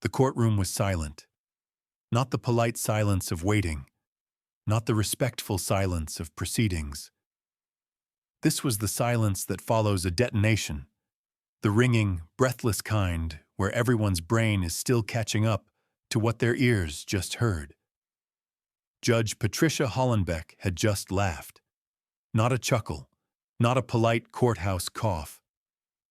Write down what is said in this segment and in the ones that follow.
The courtroom was silent. Not the polite silence of waiting, not the respectful silence of proceedings. This was the silence that follows a detonation, the ringing, breathless kind where everyone's brain is still catching up to what their ears just heard. Judge Patricia Hollenbeck had just laughed. Not a chuckle, not a polite courthouse cough.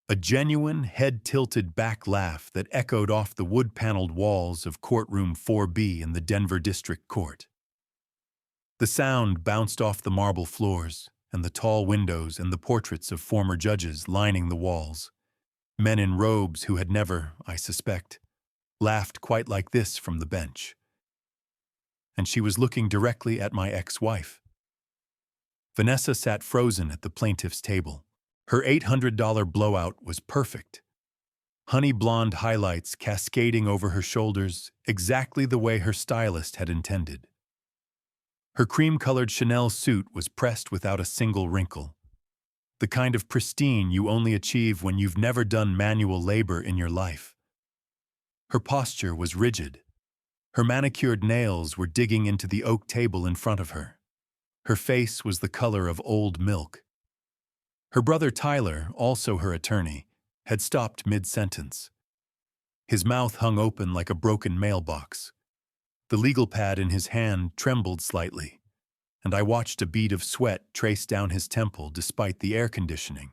A genuine, head-tilted back laugh that echoed off the wood-paneled walls of courtroom 4B in the Denver District Court. The sound bounced off the marble floors and the tall windows and the portraits of former judges lining the walls. Men in robes who had never, I suspect, laughed quite like this from the bench. And she was looking directly at my ex-wife. Vanessa sat frozen at the plaintiff's table. Her $800 blowout was perfect. Honey blonde highlights cascading over her shoulders exactly the way her stylist had intended. Her cream-colored Chanel suit was pressed without a single wrinkle. The kind of pristine you only achieve when you've never done manual labor in your life. Her posture was rigid. Her manicured nails were digging into the oak table in front of her. Her face was the color of old milk. Her brother Tyler, also her attorney, had stopped mid-sentence. His mouth hung open like a broken mailbox. The legal pad in his hand trembled slightly, and I watched a bead of sweat trace down his temple despite the air conditioning.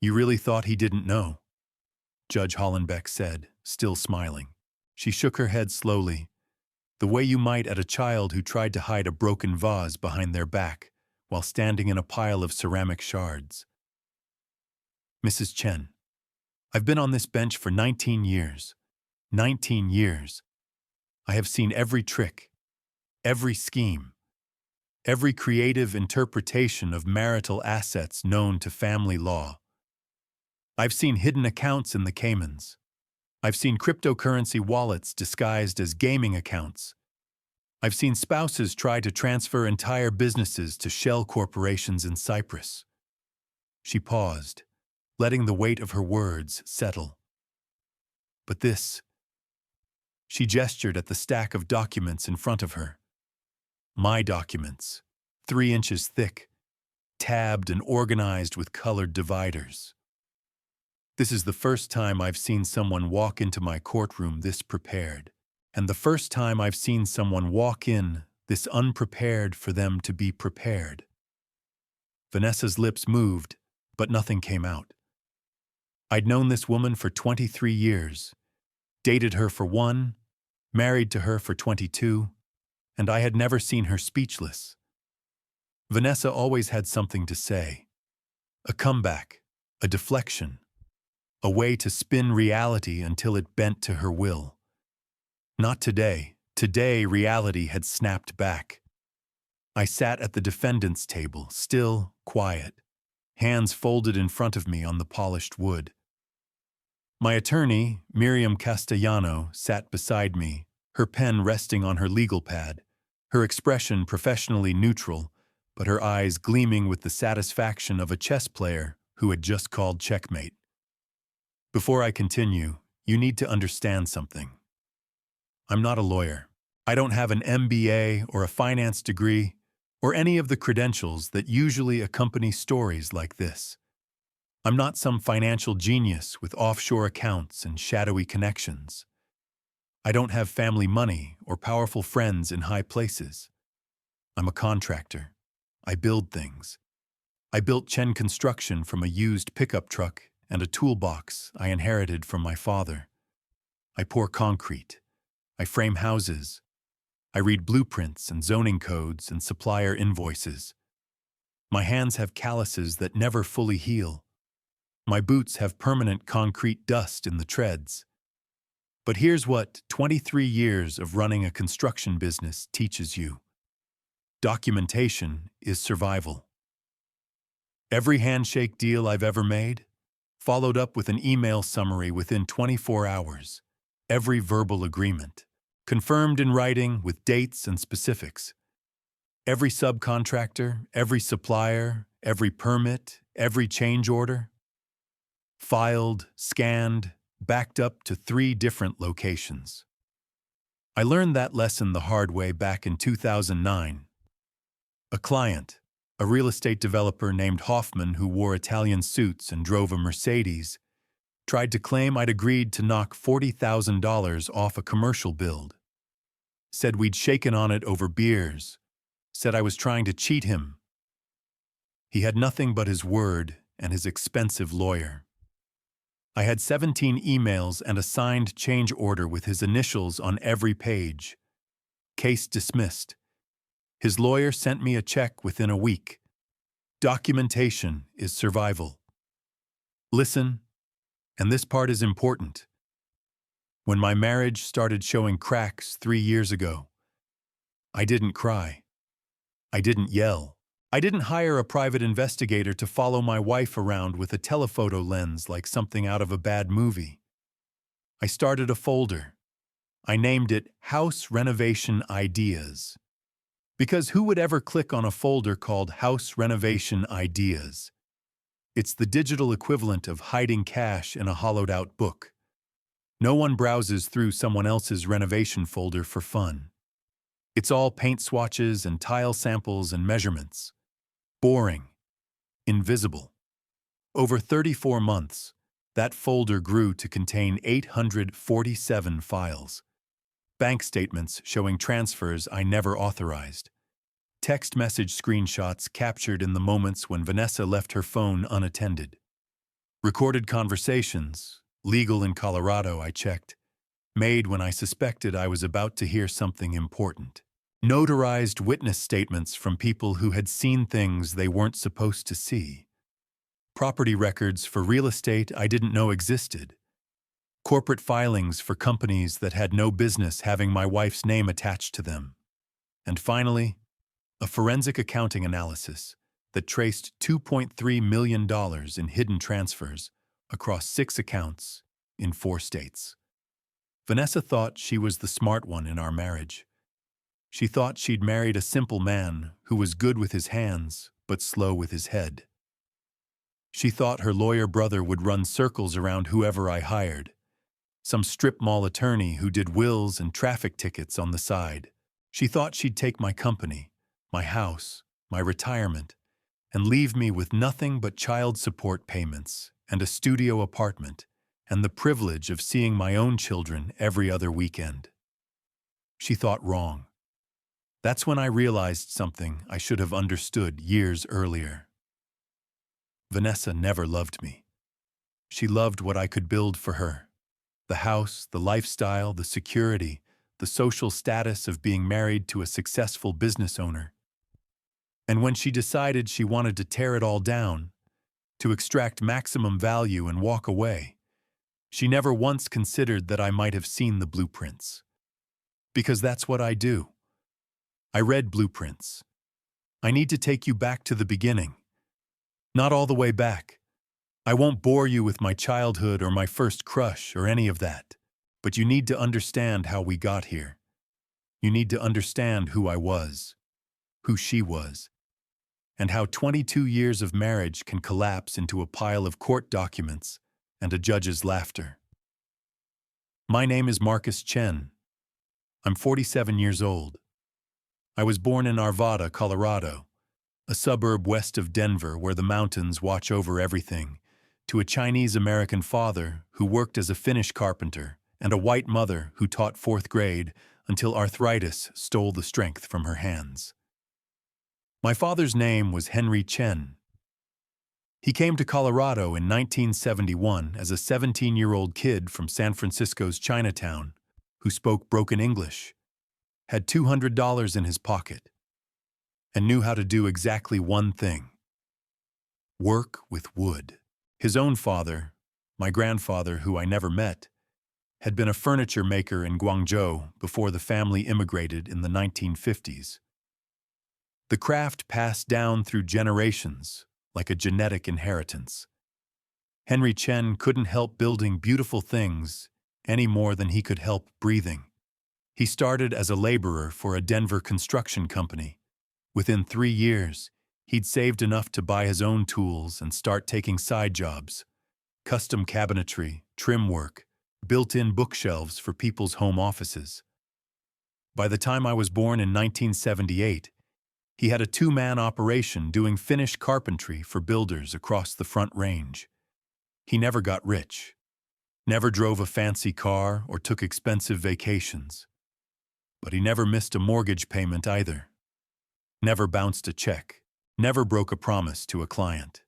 "You really thought he didn't know?" Judge Hollenbeck said, still smiling. She shook her head slowly, the way you might at a child who tried to hide a broken vase behind their back while standing in a pile of ceramic shards. "Mrs. Chen, I've been on this bench for 19 years. 19 years. I have seen every trick, every scheme, every creative interpretation of marital assets known to family law. I've seen hidden accounts in the Caymans. I've seen cryptocurrency wallets disguised as gaming accounts. I've seen spouses try to transfer entire businesses to shell corporations in Cyprus." She paused, letting the weight of her words settle. "But this..." She gestured at the stack of documents in front of her. My documents, 3 inches thick, tabbed and organized with colored dividers. This is the first time I've seen someone walk into my courtroom this prepared, and the first time I've seen someone walk in this unprepared for them to be prepared. Vanessa's lips moved, but nothing came out. I'd known this woman for 23 years, dated her for 1, married to her for 22, and I had never seen her speechless. Vanessa always had something to say. A comeback, a deflection, a way to spin reality until it bent to her will. Not today. Today, reality had snapped back. I sat at the defendant's table, still, quiet, hands folded in front of me on the polished wood. My attorney, Miriam Castellano, sat beside me, her pen resting on her legal pad, her expression professionally neutral, but her eyes gleaming with the satisfaction of a chess player who had just called checkmate. "Before I continue, you need to understand something. I'm not a lawyer. I don't have an MBA or a finance degree or any of the credentials that usually accompany stories like this. I'm not some financial genius with offshore accounts and shadowy connections. I don't have family money or powerful friends in high places. I'm a contractor. I build things. I built Chen Construction from a used pickup truck and a toolbox I inherited from my father. I pour concrete. I frame houses. I read blueprints and zoning codes and supplier invoices. My hands have calluses that never fully heal. My boots have permanent concrete dust in the treads. But here's what 23 years of running a construction business teaches you. Documentation is survival. Every handshake deal I've ever made, followed up with an email summary within 24 hours. Every verbal agreement, confirmed in writing with dates and specifics. Every subcontractor, every supplier, every permit, every change order. Filed, scanned, backed up to 3 different locations. I learned that lesson the hard way back in 2009. A client, a real estate developer named Hoffman who wore Italian suits and drove a Mercedes, tried to claim I'd agreed to knock $40,000 off a commercial build. Said we'd shaken on it over beers. Said I was trying to cheat him. He had nothing but his word and his expensive lawyer. I had 17 emails and a signed change order with his initials on every page. Case dismissed. His lawyer sent me a check within a week. Documentation is survival. Listen, and this part is important. When my marriage started showing cracks 3 years ago, I didn't cry. I didn't yell. I didn't hire a private investigator to follow my wife around with a telephoto lens like something out of a bad movie. I started a folder. I named it House Renovation Ideas. Because who would ever click on a folder called House Renovation Ideas? It's the digital equivalent of hiding cash in a hollowed-out book. No one browses through someone else's renovation folder for fun. It's all paint swatches and tile samples and measurements. Boring. Invisible. Over 34 months, that folder grew to contain 847 files. Bank statements showing transfers I never authorized. Text message screenshots captured in the moments when Vanessa left her phone unattended. Recorded conversations, legal in Colorado, I checked, made when I suspected I was about to hear something important. Notarized witness statements from people who had seen things they weren't supposed to see. Property records for real estate I didn't know existed. Corporate filings for companies that had no business having my wife's name attached to them. And finally, a forensic accounting analysis that traced $2.3 million in hidden transfers across 6 accounts in 4 states. Vanessa thought she was the smart one in our marriage. She thought she'd married a simple man who was good with his hands but slow with his head. She thought her lawyer brother would run circles around whoever I hired, some strip mall attorney who did wills and traffic tickets on the side. She thought she'd take my company, my house, my retirement, and leave me with nothing but child support payments and a studio apartment and the privilege of seeing my own children every other weekend. She thought wrong. That's when I realized something I should have understood years earlier. Vanessa never loved me. She loved what I could build for her. The house, the lifestyle, the security, the social status of being married to a successful business owner. And when she decided she wanted to tear it all down, to extract maximum value and walk away, she never once considered that I might have seen the blueprints. Because that's what I do. I read blueprints. I need to take you back to the beginning. Not all the way back. I won't bore you with my childhood or my first crush or any of that, but you need to understand how we got here. You need to understand who I was, who she was, and how 22 years of marriage can collapse into a pile of court documents and a judge's laughter. My name is Marcus Chen. I'm 47 years old. I was born in Arvada, Colorado, a suburb west of Denver where the mountains watch over everything, to a Chinese-American father who worked as a Finnish carpenter and a white mother who taught 4th grade until arthritis stole the strength from her hands. My father's name was Henry Chen. He came to Colorado in 1971 as a 17-year-old kid from San Francisco's Chinatown who spoke broken English, had $200 in his pocket, and knew how to do exactly one thing: work with wood. His own father, my grandfather, who I never met, had been a furniture maker in Guangzhou before the family immigrated in the 1950s. The craft passed down through generations like a genetic inheritance. Henry Chen couldn't help building beautiful things any more than he could help breathing. He started as a laborer for a Denver construction company. Within 3 years, he'd saved enough to buy his own tools and start taking side jobs: custom cabinetry, trim work, built-in bookshelves for people's home offices. By the time I was born in 1978, he had a two-man operation doing finished carpentry for builders across the Front Range. He never got rich, never drove a fancy car or took expensive vacations. But he never missed a mortgage payment either. Never bounced a check, never broke a promise to a client.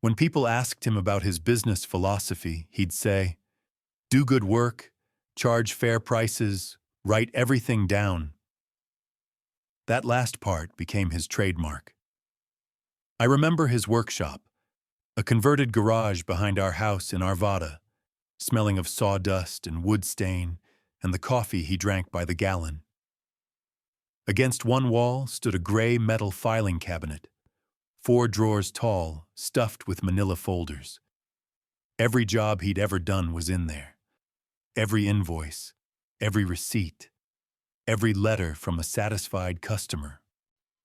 When people asked him about his business philosophy, he'd say, "Do good work, charge fair prices, write everything down." That last part became his trademark. I remember his workshop, a converted garage behind our house in Arvada, smelling of sawdust and wood stain and the coffee he drank by the gallon. Against one wall stood a gray metal filing cabinet, 4 drawers tall, stuffed with manila folders. Every job he'd ever done was in there. Every invoice, every receipt, every letter from a satisfied customer.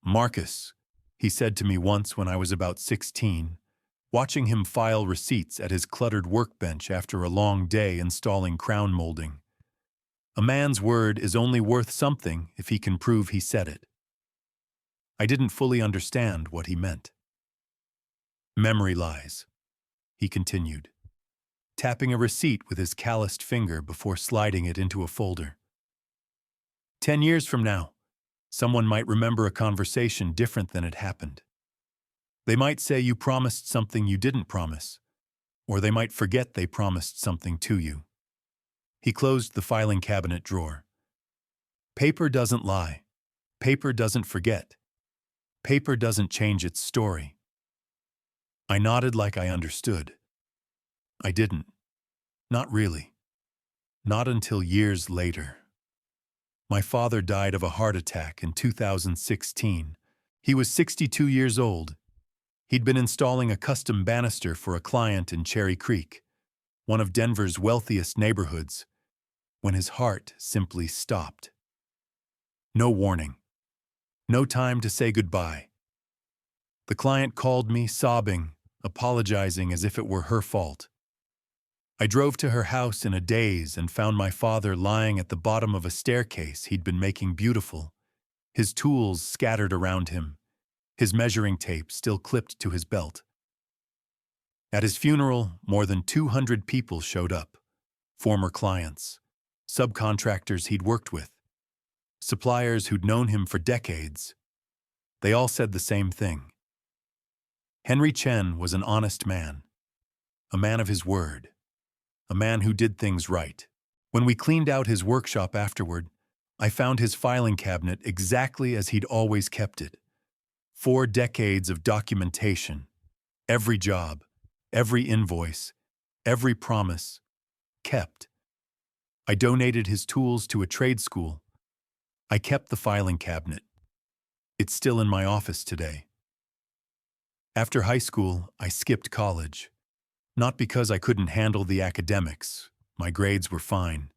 "Marcus," he said to me once when I was about 16, watching him file receipts at his cluttered workbench after a long day installing crown molding. "A man's word is only worth something if he can prove he said it." I didn't fully understand what he meant. "Memory lies," he continued, tapping a receipt with his calloused finger before sliding it into a folder. 10 years from now, someone might remember a conversation different than it happened. They might say you promised something you didn't promise, or they might forget they promised something to you. He closed the filing cabinet drawer. Paper doesn't lie. Paper doesn't forget. Paper doesn't change its story. I nodded like I understood. I didn't. Not really. Not until years later. My father died of a heart attack in 2016. He was 62 years old. He'd been installing a custom banister for a client in Cherry Creek, one of Denver's wealthiest neighborhoods, when his heart simply stopped. No warning. No time to say goodbye. The client called me, sobbing, apologizing as if it were her fault. I drove to her house in a daze and found my father lying at the bottom of a staircase he'd been making beautiful, his tools scattered around him, his measuring tape still clipped to his belt. At his funeral, more than 200 people showed up, former clients, subcontractors he'd worked with, suppliers who'd known him for decades. They all said the same thing. Henry Chen was an honest man, a man of his word, a man who did things right. When we cleaned out his workshop afterward, I found his filing cabinet exactly as he'd always kept it. 4 decades of documentation, every job, every invoice, every promise, kept. I donated his tools to a trade school. I kept the filing cabinet. It's still in my office today. After high school, I skipped college. Not because I couldn't handle the academics, my grades were fine,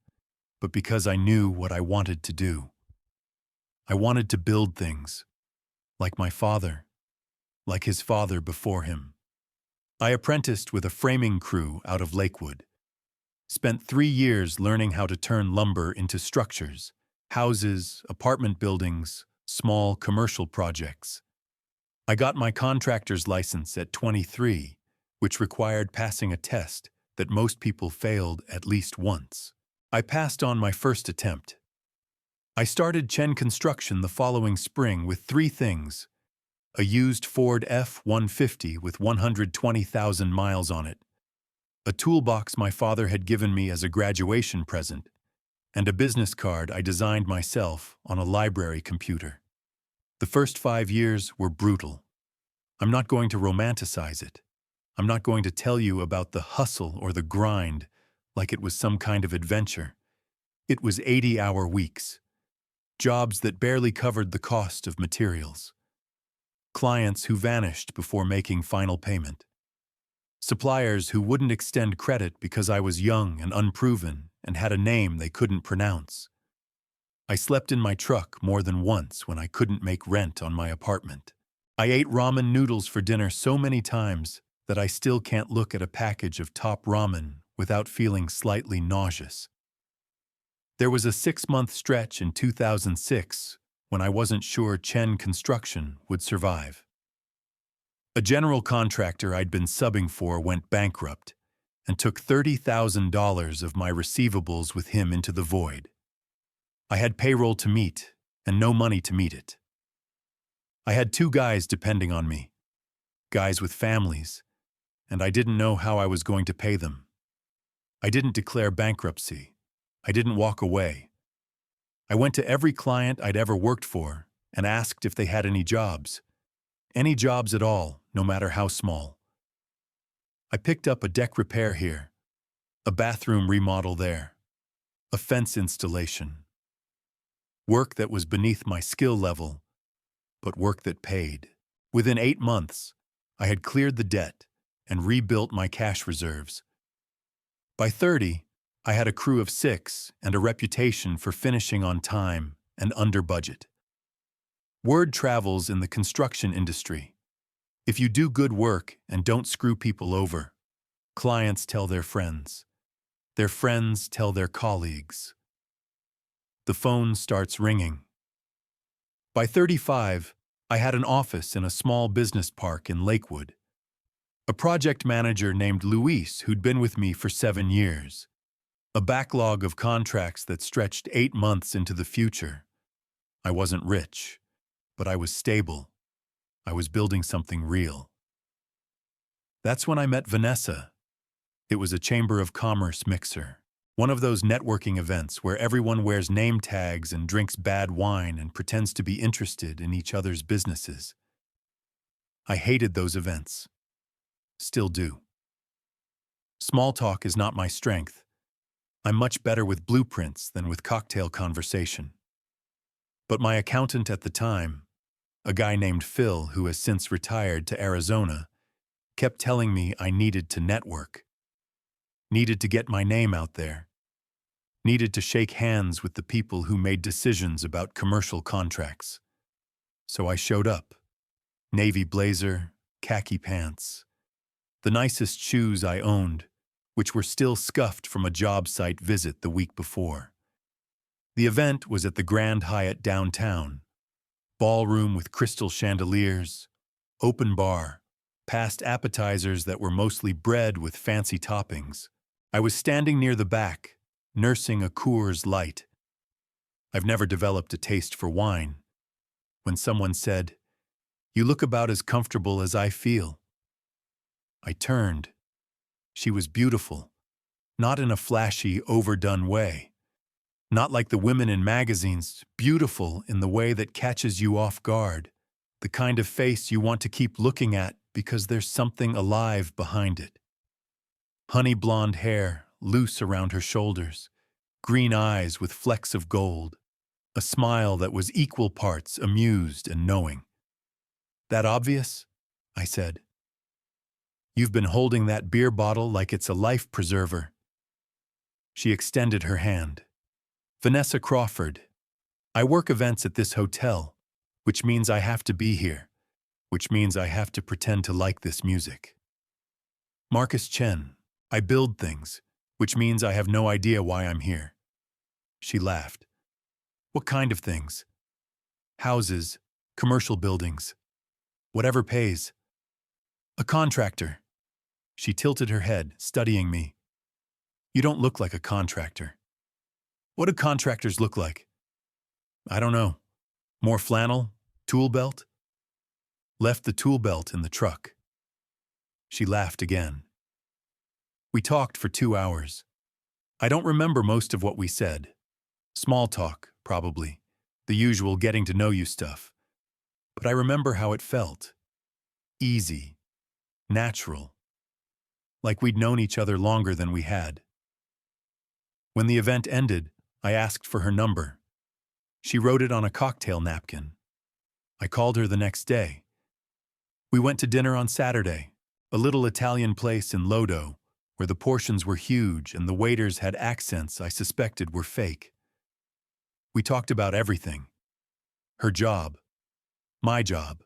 but because I knew what I wanted to do. I wanted to build things, like my father, like his father before him. I apprenticed with a framing crew out of Lakewood. Spent 3 years learning how to turn lumber into structures, houses, apartment buildings, small commercial projects. I got my contractor's license at 23, which required passing a test that most people failed at least once. I passed on my first attempt. I started Chen Construction the following spring with 3 things: a used Ford F-150 with 120,000 miles on it, a toolbox my father had given me as a graduation present, and a business card I designed myself on a library computer. The first 5 years were brutal. I'm not going to romanticize it. I'm not going to tell you about the hustle or the grind like it was some kind of adventure. It was 80-hour weeks, jobs that barely covered the cost of materials, clients who vanished before making final payment, suppliers who wouldn't extend credit because I was young and unproven and had a name they couldn't pronounce. I slept in my truck more than once when I couldn't make rent on my apartment. I ate ramen noodles for dinner so many times that I still can't look at a package of top ramen without feeling slightly nauseous. There was a 6-month stretch in 2006 when I wasn't sure Chen Construction would survive. A general contractor I'd been subbing for went bankrupt and took $30,000 of my receivables with him into the void. I had payroll to meet and no money to meet it. I had 2 guys depending on me, guys with families, and I didn't know how I was going to pay them. I didn't declare bankruptcy. I didn't walk away. I went to every client I'd ever worked for and asked if they had any jobs at all, no matter how small. I picked up a deck repair here, a bathroom remodel there, a fence installation. Work that was beneath my skill level, but work that paid. Within 8 months, I had cleared the debt and rebuilt my cash reserves. By 30, I had a crew of 6 and a reputation for finishing on time and under budget. Word travels in the construction industry. If you do good work and don't screw people over, clients tell their friends tell their colleagues. The phone starts ringing. By 35, I had an office in a small business park in Lakewood. A project manager named Luis who'd been with me for 7 years. A backlog of contracts that stretched 8 months into the future. I wasn't rich, but I was stable. I was building something real. That's when I met Vanessa. It was a Chamber of Commerce mixer. One of those networking events where everyone wears name tags and drinks bad wine and pretends to be interested in each other's businesses. I hated those events. Still do. Small talk is not my strength. I'm much better with blueprints than with cocktail conversation. But my accountant at the time, a guy named Phil who has since retired to Arizona, kept telling me I needed to network. Needed to get my name out there. Needed to shake hands with the people who made decisions about commercial contracts. So I showed up. Navy blazer, khaki pants. The nicest shoes I owned, which were still scuffed from a job site visit the week before. The event was at the Grand Hyatt downtown. Ballroom with crystal chandeliers, open bar, past appetizers that were mostly bread with fancy toppings. I was standing near the back, nursing a Coors Light. I've never developed a taste for wine. When someone said, "You look about as comfortable as I feel." I turned. She was beautiful, not in a flashy, overdone way. Not like the women in magazines, beautiful in the way that catches you off guard, the kind of face you want to keep looking at because there's something alive behind it. Honey blonde hair, loose around her shoulders, green eyes with flecks of gold, a smile that was equal parts amused and knowing. "That obvious?" I said. "You've been holding that beer bottle like it's a life preserver." She extended her hand. "Vanessa Crawford. I work events at this hotel, which means I have to be here, which means I have to pretend to like this music. Marcus Chen. I build things, which means I have no idea why I'm here." She laughed. "What kind of things?" "Houses, commercial buildings. Whatever pays." "A contractor." She tilted her head, studying me. "You don't look like a contractor." "What do contractors look like?" "I don't know. More flannel? Tool belt?" "Left the tool belt in the truck." She laughed again. We talked for 2 hours. I don't remember most of what we said. Small talk, probably. The usual getting to know you stuff. But I remember how it felt. Easy. Natural. Like we'd known each other longer than we had. When the event ended, I asked for her number. She wrote it on a cocktail napkin. I called her the next day. We went to dinner on Saturday, a little Italian place in Lodo, where the portions were huge and the waiters had accents I suspected were fake. We talked about everything. Her job. My job.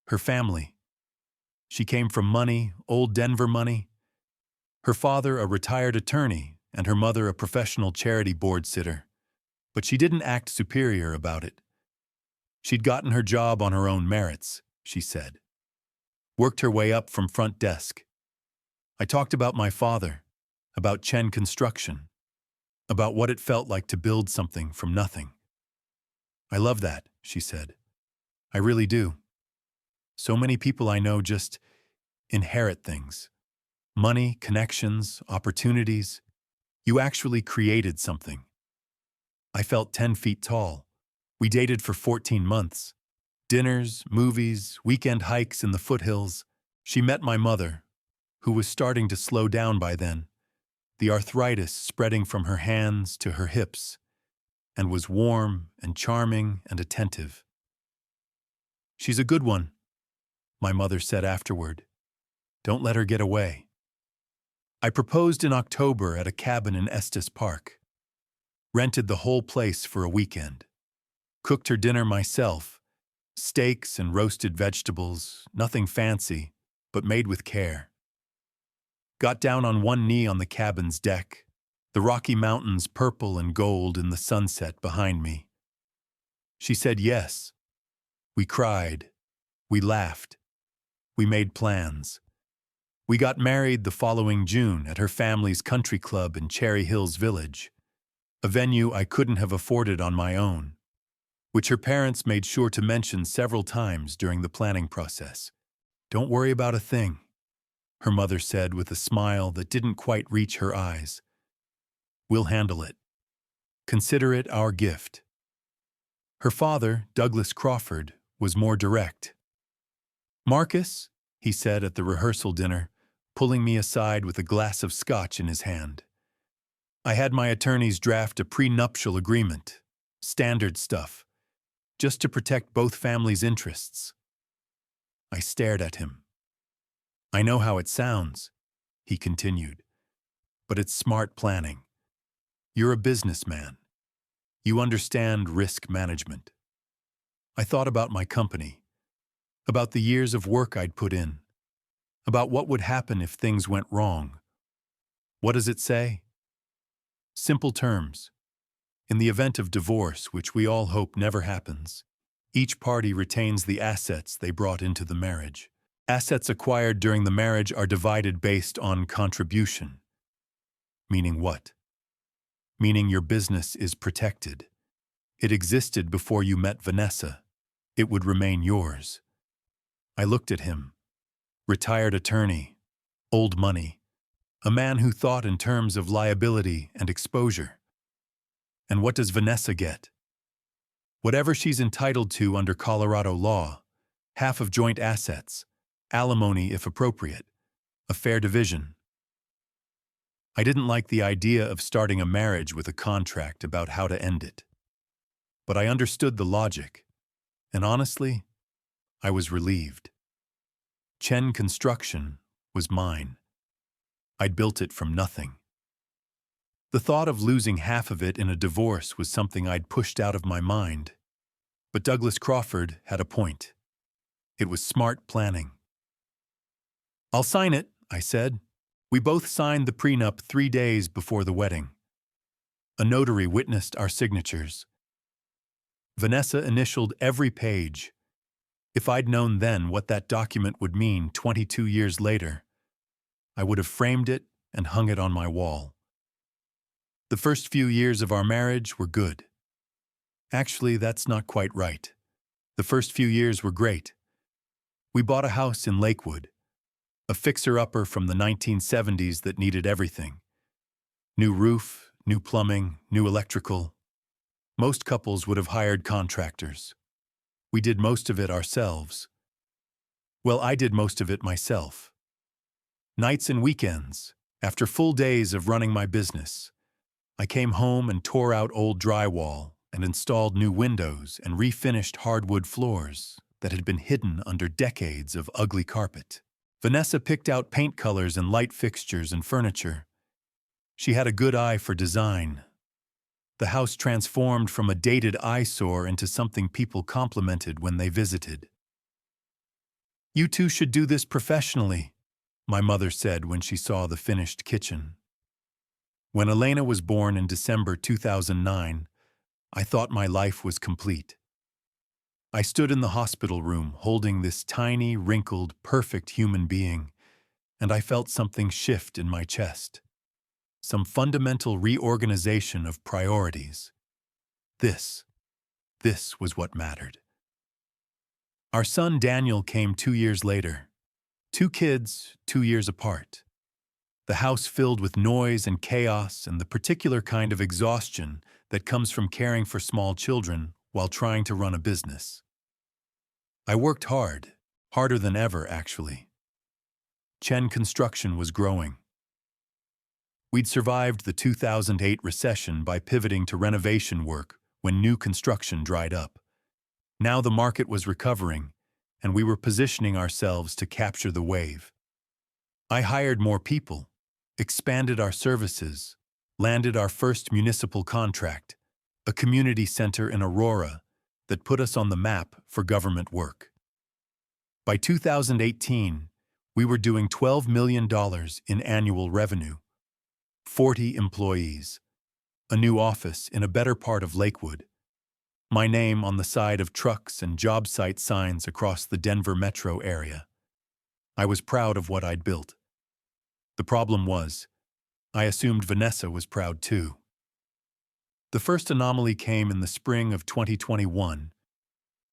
Her family. She came from money, old Denver money. Her father a retired attorney and her mother a professional charity board sitter. But she didn't act superior about it. She'd gotten her job on her own merits, she said. Worked her way up from front desk. I talked about my father, about Chen Construction, about what it felt like to build something from nothing. I love that, she said. I really do. So many people I know just inherit things. Money, connections, opportunities. You actually created something. I felt 10 feet tall. We dated for 14 months. Dinners, movies, weekend hikes in the foothills. She met my mother, who was starting to slow down by then, the arthritis spreading from her hands to her hips, and was warm and charming and attentive. She's a good one, my mother said afterward. Don't let her get away. I proposed in October at a cabin in Estes Park. Rented the whole place for a weekend. Cooked her dinner myself. Steaks and roasted vegetables, nothing fancy, but made with care. Got down on one knee on the cabin's deck, the Rocky Mountains purple and gold in the sunset behind me. She said yes. We cried. We laughed. We made plans. We got married the following June at her family's country club in Cherry Hills Village, a venue I couldn't have afforded on my own, which her parents made sure to mention several times during the planning process. Don't worry about a thing, her mother said with a smile that didn't quite reach her eyes. We'll handle it. Consider it our gift. Her father, Douglas Crawford, was more direct. Marcus, he said at the rehearsal dinner, pulling me aside with a glass of scotch in his hand. I had my attorneys draft a prenuptial agreement, standard stuff, just to protect both families' interests. I stared at him. I know how it sounds, he continued, but it's smart planning. You're a businessman. You understand risk management. I thought about my company, about the years of work I'd put in, about what would happen if things went wrong. What does it say? Simple terms. In the event of divorce, which we all hope never happens, each party retains the assets they brought into the marriage. Assets acquired during the marriage are divided based on contribution. Meaning what? Meaning your business is protected. It existed before you met Vanessa. It would remain yours. I looked at him. Retired attorney, old money, a man who thought in terms of liability and exposure. And what does Vanessa get? Whatever she's entitled to under Colorado law, half of joint assets, alimony if appropriate, a fair division. I didn't like the idea of starting a marriage with a contract about how to end it. But I understood the logic, and honestly, I was relieved. Chen Construction was mine. I'd built it from nothing. The thought of losing half of it in a divorce was something I'd pushed out of my mind. But Douglas Crawford had a point. It was smart planning. I'll sign it, I said. We both signed the prenup 3 days before the wedding. A notary witnessed our signatures. Vanessa initialed every page. If I'd known then what that document would mean 22 years later, I would have framed it and hung it on my wall. The first few years of our marriage were good. Actually, that's not quite right. The first few years were great. We bought a house in Lakewood, a fixer-upper from the 1970s that needed everything. New roof, new plumbing, new electrical. Most couples would have hired contractors. We did most of it ourselves. Well, I did most of it myself. Nights and weekends, after full days of running my business, I came home and tore out old drywall and installed new windows and refinished hardwood floors that had been hidden under decades of ugly carpet. Vanessa picked out paint colors and light fixtures and furniture. She had a good eye for design. The house transformed from a dated eyesore into something people complimented when they visited. You two should do this professionally, my mother said when she saw the finished kitchen. When Elena was born in December 2009, I thought my life was complete. I stood in the hospital room holding this tiny, wrinkled, perfect human being, and I felt something shift in my chest. Some fundamental reorganization of priorities. This was what mattered. Our son Daniel came 2 years later. 2 kids, 2 years apart. The house filled with noise and chaos and the particular kind of exhaustion that comes from caring for small children while trying to run a business. I worked hard, harder than ever, actually. Chen Construction was growing. We'd survived the 2008 recession by pivoting to renovation work when new construction dried up. Now the market was recovering, and we were positioning ourselves to capture the wave. I hired more people, expanded our services, landed our first municipal contract, a community center in Aurora that put us on the map for government work. By 2018, we were doing $12 million in annual revenue, 40 employees, a new office in a better part of Lakewood, my name on the side of trucks and job site signs across the Denver metro area. I was proud of what I'd built. The problem was, I assumed Vanessa was proud too. The first anomaly came in the spring of 2021.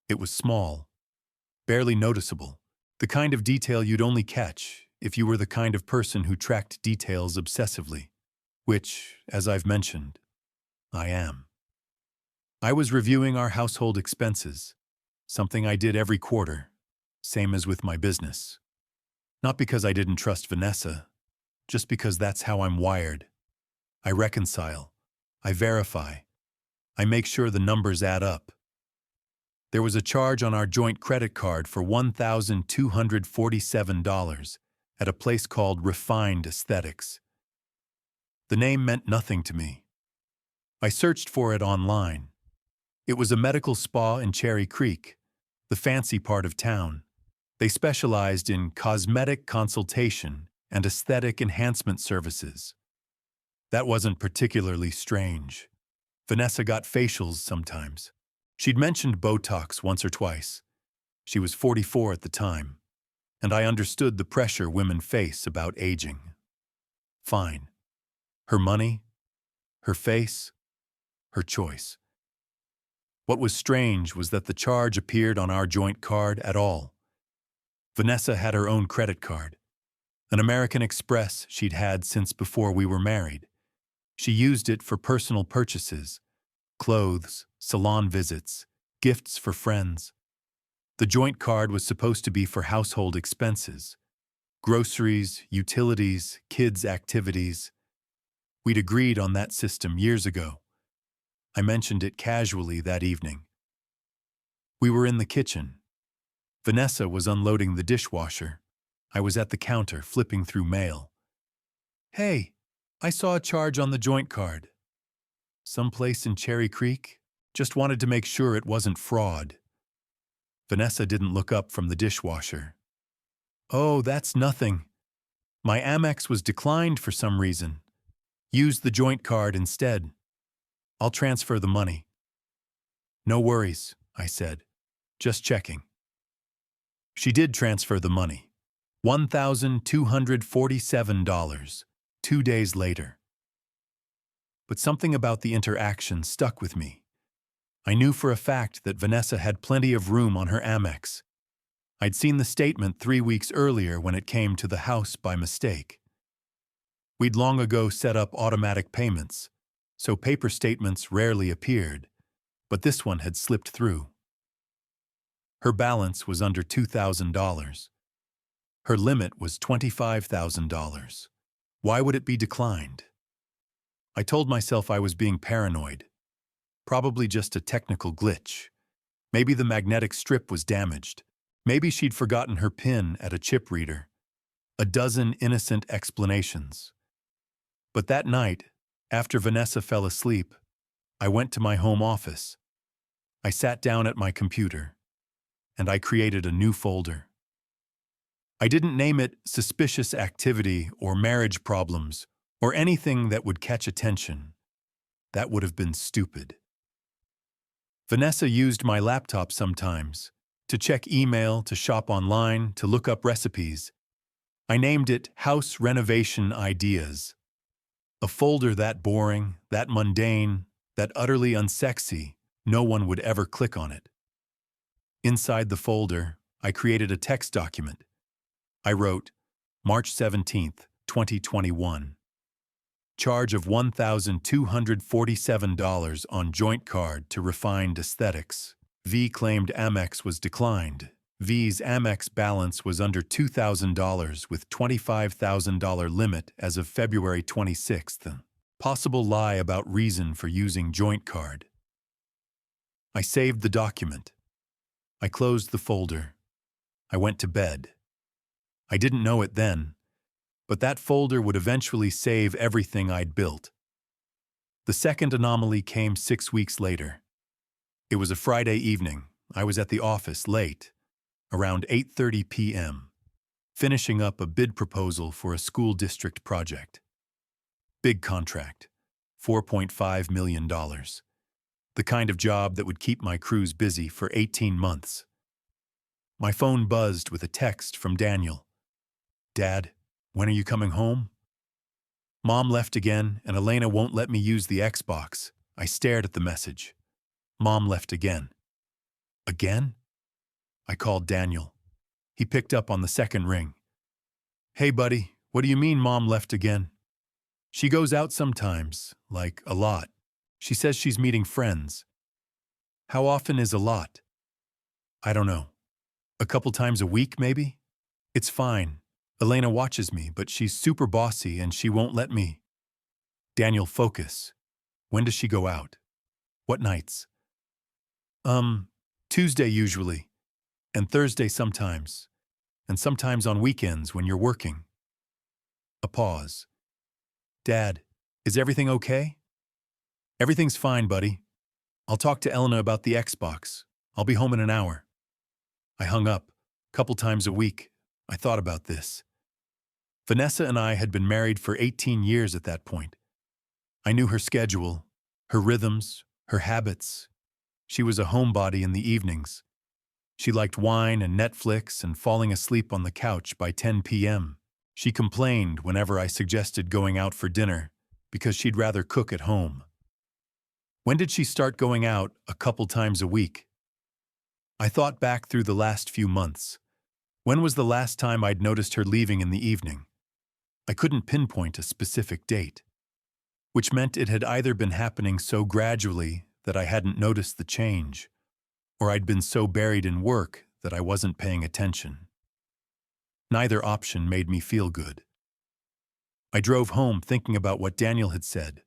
It was small, barely noticeable, the kind of detail you'd only catch if you were the kind of person who tracked details obsessively, which, as I've mentioned, I am. I was reviewing our household expenses, something I did every quarter, same as with my business. Not because I didn't trust Vanessa, just because that's how I'm wired. I reconcile, I verify, I make sure the numbers add up. There was a charge on our joint credit card for $1,247 at a place called Refined Aesthetics. The name meant nothing to me. I searched for it online. It was a medical spa in Cherry Creek, the fancy part of town. They specialized in cosmetic consultation and aesthetic enhancement services. That wasn't particularly strange. Vanessa got facials sometimes. She'd mentioned Botox once or twice. She was 44 at the time, and I understood the pressure women face about aging. Fine. Her money, her face, her choice. What was strange was that the charge appeared on our joint card at all. Vanessa had her own credit card, an American Express she'd had since before we were married. She used it for personal purchases, clothes, salon visits, gifts for friends. The joint card was supposed to be for household expenses, groceries, utilities, kids' activities. We'd agreed on that system years ago. I mentioned it casually that evening. We were in the kitchen. Vanessa was unloading the dishwasher. I was at the counter flipping through mail. "Hey, I saw a charge on the joint card. Someplace in Cherry Creek? Just wanted to make sure it wasn't fraud." Vanessa didn't look up from the dishwasher. "Oh, that's nothing. My Amex was declined for some reason. Use the joint card instead. I'll transfer the money." "No worries," I said. "Just checking." She did transfer the money. $1,247, 2 days later. But something about the interaction stuck with me. I knew for a fact that Vanessa had plenty of room on her Amex. I'd seen the statement 3 weeks earlier when it came to the house by mistake. We'd long ago set up automatic payments, so paper statements rarely appeared, but this one had slipped through. Her balance was under $2,000. Her limit was $25,000. Why would it be declined? I told myself I was being paranoid. Probably just a technical glitch. Maybe the magnetic strip was damaged. Maybe she'd forgotten her PIN at a chip reader. A dozen innocent explanations. But that night, after Vanessa fell asleep, I went to my home office. I sat down at my computer, and I created a new folder. I didn't name it suspicious activity or marriage problems or anything that would catch attention. That would have been stupid. Vanessa used my laptop sometimes to check email, to shop online, to look up recipes. I named it House Renovation Ideas. A folder that boring, that mundane, that utterly unsexy, no one would ever click on it. Inside the folder, I created a text document. I wrote, March 17th, 2021. Charge of $1,247 on joint card to refined aesthetics. V claimed Amex was declined. V's Amex balance was under $2,000 with $25,000 limit as of February 26th. Possible lie about reason for using joint card. I saved the document. I closed the folder. I went to bed. I didn't know it then, but that folder would eventually save everything I'd built. The second anomaly came 6 weeks later. It was a Friday evening. I was at the office late, around 8:30 p.m., finishing up a bid proposal for a school district project. Big contract, $4.5 million. The kind of job that would keep my crews busy for 18 months. My phone buzzed with a text from Daniel. Dad, when are you coming home? Mom left again, and Elena won't let me use the Xbox. I stared at the message. Mom left again. Again? I called Daniel. He picked up on the second ring. Hey, buddy, what do you mean Mom left again? She goes out sometimes, like a lot. She says she's meeting friends. How often is a lot? I don't know. A couple times a week, maybe? It's fine. Elena watches me, but she's super bossy and she won't let me. Daniel, focus. When does she go out? What nights? Tuesday usually, and Thursday sometimes, and sometimes on weekends when you're working. A pause. Dad, is everything okay? Everything's fine, buddy. I'll talk to Elena about the Xbox. I'll be home in an hour. I hung up. Couple times a week. I thought about this. Vanessa and I had been married for 18 years at that point. I knew her schedule, her rhythms, her habits. She was a homebody in the evenings. She liked wine and Netflix and falling asleep on the couch by 10 p.m. She complained whenever I suggested going out for dinner because she'd rather cook at home. When did she start going out a couple times a week? I thought back through the last few months. When was the last time I'd noticed her leaving in the evening? I couldn't pinpoint a specific date, which meant it had either been happening so gradually that I hadn't noticed the change, or I'd been so buried in work that I wasn't paying attention. Neither option made me feel good. I drove home thinking about what Daniel had said,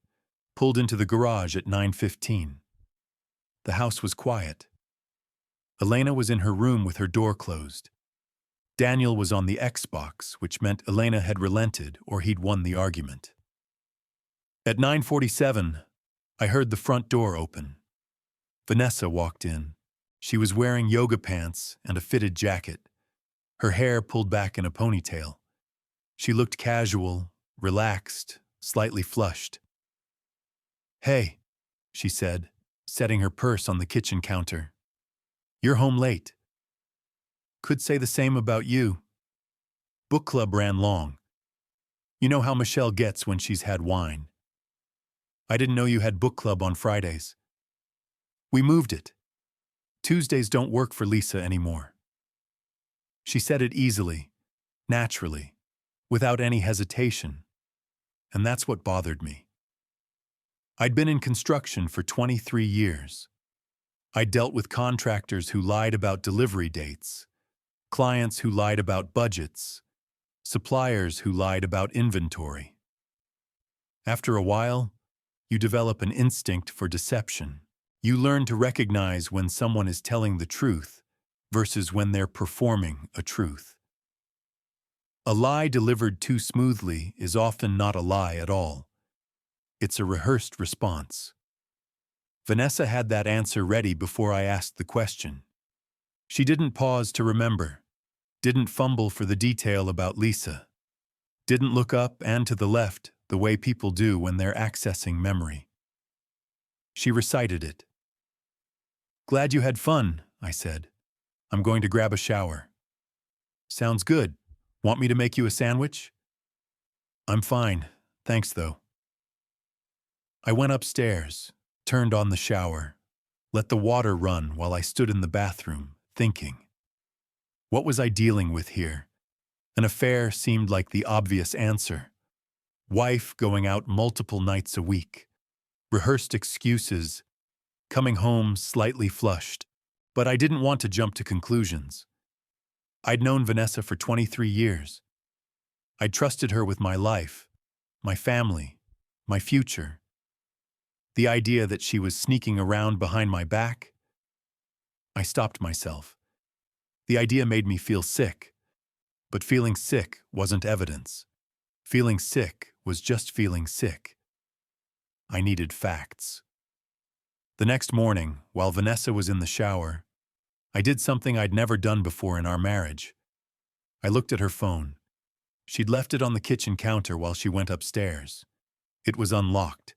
pulled into the garage at 9:15. The house was quiet. Elena was in her room with her door closed. Daniel was on the Xbox, which meant Elena had relented or he'd won the argument. At 9:47, I heard the front door open. Vanessa walked in. She was wearing yoga pants and a fitted jacket, her hair pulled back in a ponytail. She looked casual, relaxed, slightly flushed. Hey, she said, setting her purse on the kitchen counter. You're home late. Could say the same about you. Book club ran long. You know how Michelle gets when she's had wine. I didn't know you had book club on Fridays. We moved it. Tuesdays don't work for Lisa anymore. She said it easily, naturally, without any hesitation, and that's what bothered me. I'd been in construction for 23 years. I'd dealt with contractors who lied about delivery dates, clients who lied about budgets, suppliers who lied about inventory. After a while, you develop an instinct for deception. You learn to recognize when someone is telling the truth versus when they're performing a truth. A lie delivered too smoothly is often not a lie at all. It's a rehearsed response. Vanessa had that answer ready before I asked the question. She didn't pause to remember, Didn't fumble for the detail about Lisa. Didn't look up and to the left the way people do when they're accessing memory. She recited it. "Glad you had fun," I said. "I'm going to grab a shower." "Sounds good. Want me to make you a sandwich?" "I'm fine. Thanks, though." I went upstairs, turned on the shower, let the water run while I stood in the bathroom, thinking. What was I dealing with here? An affair seemed like the obvious answer. Wife going out multiple nights a week. Rehearsed excuses. Coming home slightly flushed. But I didn't want to jump to conclusions. I'd known Vanessa for 23 years. I'd trusted her with my life, my family, my future. The idea that she was sneaking around behind my back? I stopped myself. The idea made me feel sick. But feeling sick wasn't evidence. Feeling sick was just feeling sick. I needed facts. The next morning, while Vanessa was in the shower, I did something I'd never done before in our marriage. I looked at her phone. She'd left it on the kitchen counter while she went upstairs. It was unlocked.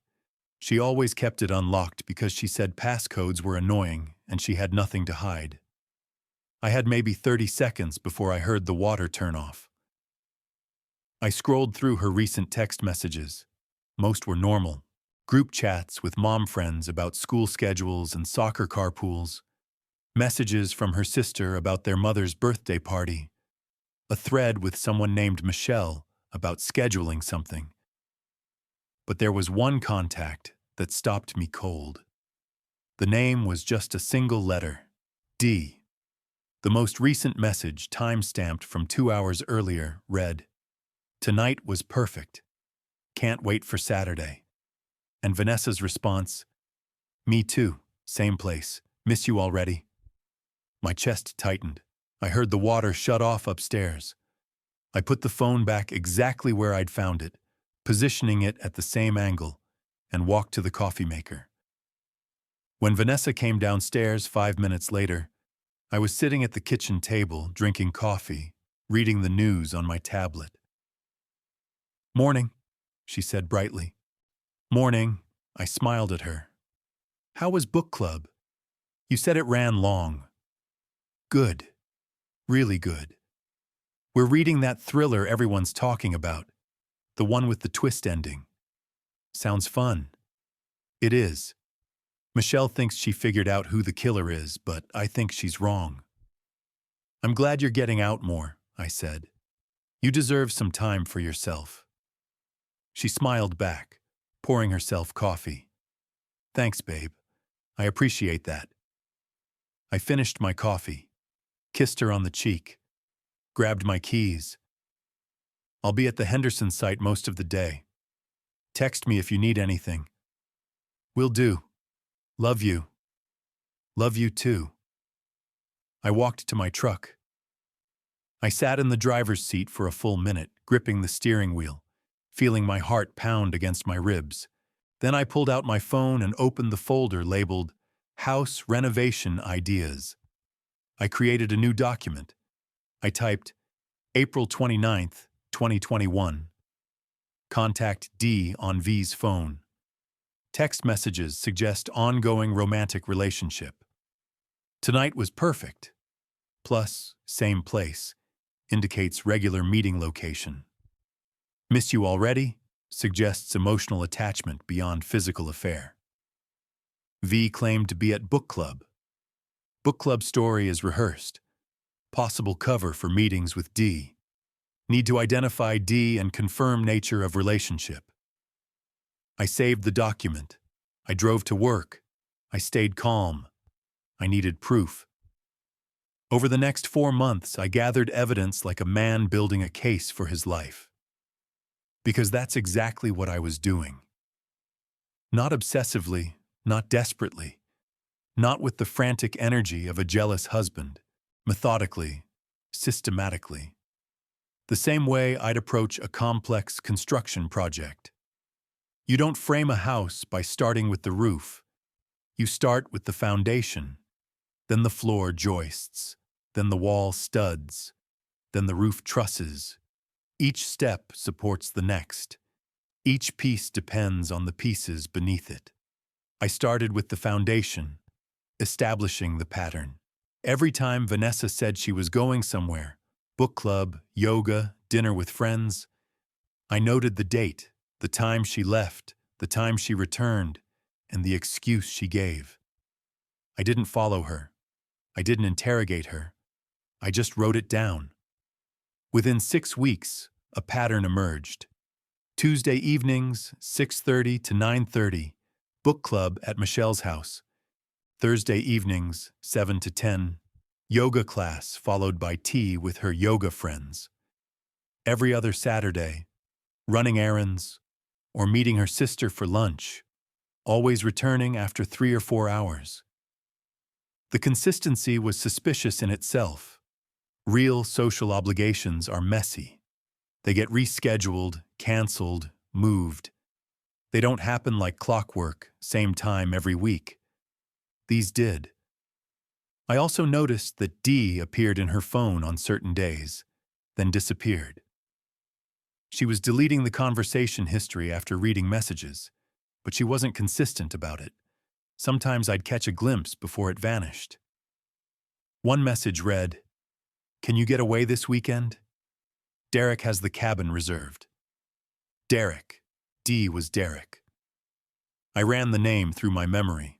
She always kept it unlocked because she said passcodes were annoying and she had nothing to hide. I had maybe 30 seconds before I heard the water turn off. I scrolled through her recent text messages. Most were normal. Group chats with mom friends about school schedules and soccer carpools. Messages from her sister about their mother's birthday party. A thread with someone named Michelle about scheduling something. But there was one contact that stopped me cold. The name was just a single letter, D. The most recent message, time-stamped from 2 hours earlier, read, "Tonight was perfect. Can't wait for Saturday." And Vanessa's response, "Me too, same place. Miss you already." My chest tightened. I heard the water shut off upstairs. I put the phone back exactly where I'd found it, positioning it at the same angle, and walked to the coffee maker. When Vanessa came downstairs 5 minutes later, I was sitting at the kitchen table, drinking coffee, reading the news on my tablet. "Morning," she said brightly. "Morning," I smiled at her. "How was book club? You said it ran long." "Good. Really good. We're reading that thriller everyone's talking about, the one with the twist ending." "Sounds fun." "It is. Michelle thinks she figured out who the killer is, but I think she's wrong." "I'm glad you're getting out more," I said. "You deserve some time for yourself." She smiled back, pouring herself coffee. "Thanks, babe. I appreciate that." I finished my coffee, kissed her on the cheek, grabbed my keys. "I'll be at the Henderson site most of the day. Text me if you need anything." "Will do. Love you." "Love you too." I walked to my truck. I sat in the driver's seat for a full minute, gripping the steering wheel, feeling my heart pound against my ribs. Then I pulled out my phone and opened the folder labeled House Renovation Ideas. I created a new document. I typed April 29th, 2021. Contact D on V's phone. Text messages suggest ongoing romantic relationship. Tonight was perfect. Plus, same place, indicates regular meeting location. Miss you already suggests emotional attachment beyond physical affair. V claimed to be at book club. Book club story is rehearsed. Possible cover for meetings with D. Need to identify D and confirm nature of relationship. I saved the document. I drove to work. I stayed calm. I needed proof. Over the next 4 months, I gathered evidence like a man building a case for his life. Because that's exactly what I was doing. Not obsessively, not desperately, not with the frantic energy of a jealous husband, methodically, systematically. The same way I'd approach a complex construction project. You don't frame a house by starting with the roof. You start with the foundation, then the floor joists, then the wall studs, then the roof trusses. Each step supports the next. Each piece depends on the pieces beneath it. I started with the foundation, establishing the pattern. Every time Vanessa said she was going somewhere, book club, yoga, dinner with friends, I noted the date, the time she left, the time she returned, and the excuse she gave. I didn't follow her. I didn't interrogate her. I just wrote it down. Within 6 weeks, a pattern emerged. Tuesday evenings, 6:30 to 9:30, book club at Michelle's house. Thursday evenings, 7 to 10, yoga class followed by tea with her yoga friends. Every other Saturday, running errands, or meeting her sister for lunch, always returning after 3 or 4 hours. The consistency was suspicious in itself. Real social obligations are messy. They get rescheduled, canceled, moved. They don't happen like clockwork, same time every week. These did. I also noticed that D appeared in her phone on certain days, then disappeared. She was deleting the conversation history after reading messages, but she wasn't consistent about it. Sometimes I'd catch a glimpse before it vanished. One message read, "Can you get away this weekend? Derek has the cabin reserved." Derek. D was Derek. I ran the name through my memory.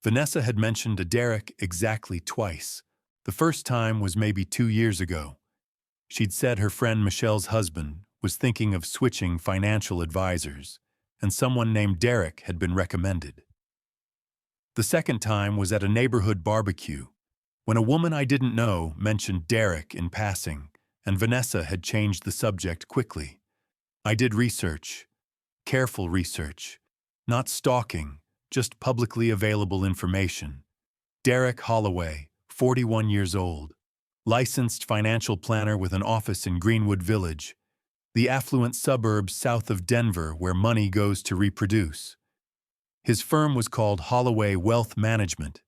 Vanessa had mentioned a Derek exactly twice. The first time was maybe 2 years ago. She'd said her friend Michelle's husband was thinking of switching financial advisors, and someone named Derek had been recommended. The second time was at a neighborhood barbecue, when a woman I didn't know mentioned Derek in passing, and Vanessa had changed the subject quickly. I did research, careful research, not stalking, just publicly available information. Derek Holloway, 41 years old, licensed financial planner with an office in Greenwood Village, the affluent suburb south of Denver where money goes to reproduce. His firm was called Holloway Wealth Management.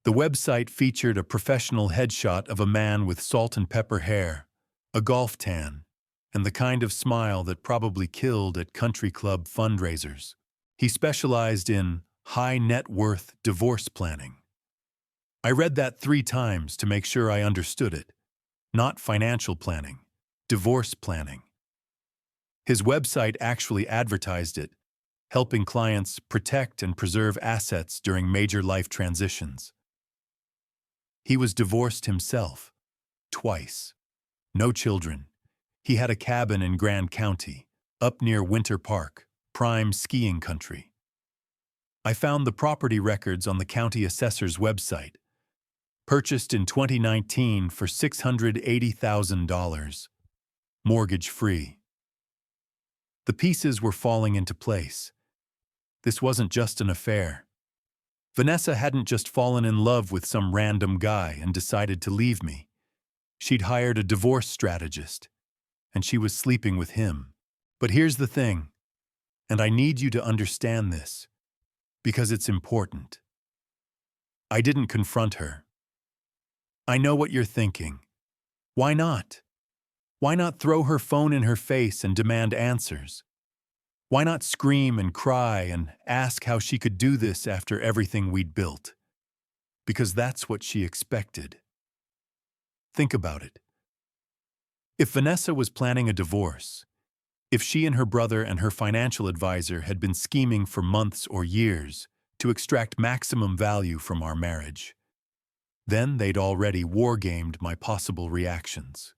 The website featured a professional headshot of a man with salt and pepper hair, a golf tan, and the kind of smile that probably killed at country club fundraisers. He specialized in high net worth divorce planning. I read that 3 times to make sure I understood it. Not financial planning, divorce planning. His website actually advertised it, helping clients protect and preserve assets during major life transitions. He was divorced himself, twice. No children. He had a cabin in Grand County, up near Winter Park, prime skiing country. I found the property records on the county assessor's website. Purchased in 2019 for $680,000. Mortgage-free. The pieces were falling into place. This wasn't just an affair. Vanessa hadn't just fallen in love with some random guy and decided to leave me. She'd hired a divorce strategist, and she was sleeping with him. But here's the thing, and I need you to understand this, because it's important. I didn't confront her. I know what you're thinking. Why not? Why not throw her phone in her face and demand answers? Why not scream and cry and ask how she could do this after everything we'd built? Because that's what she expected. Think about it. If Vanessa was planning a divorce, if she and her brother and her financial advisor had been scheming for months or years to extract maximum value from our marriage, then they'd already wargamed my possible reactions.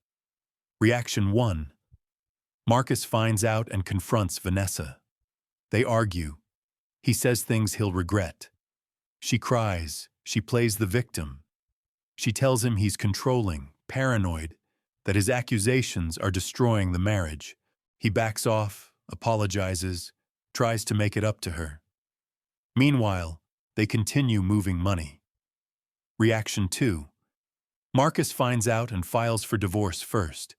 Reaction 1. Marcus finds out and confronts Vanessa. They argue. He says things he'll regret. She cries. She plays the victim. She tells him he's controlling, paranoid, that his accusations are destroying the marriage. He backs off, apologizes, tries to make it up to her. Meanwhile, they continue moving money. Reaction 2. Marcus finds out and files for divorce first.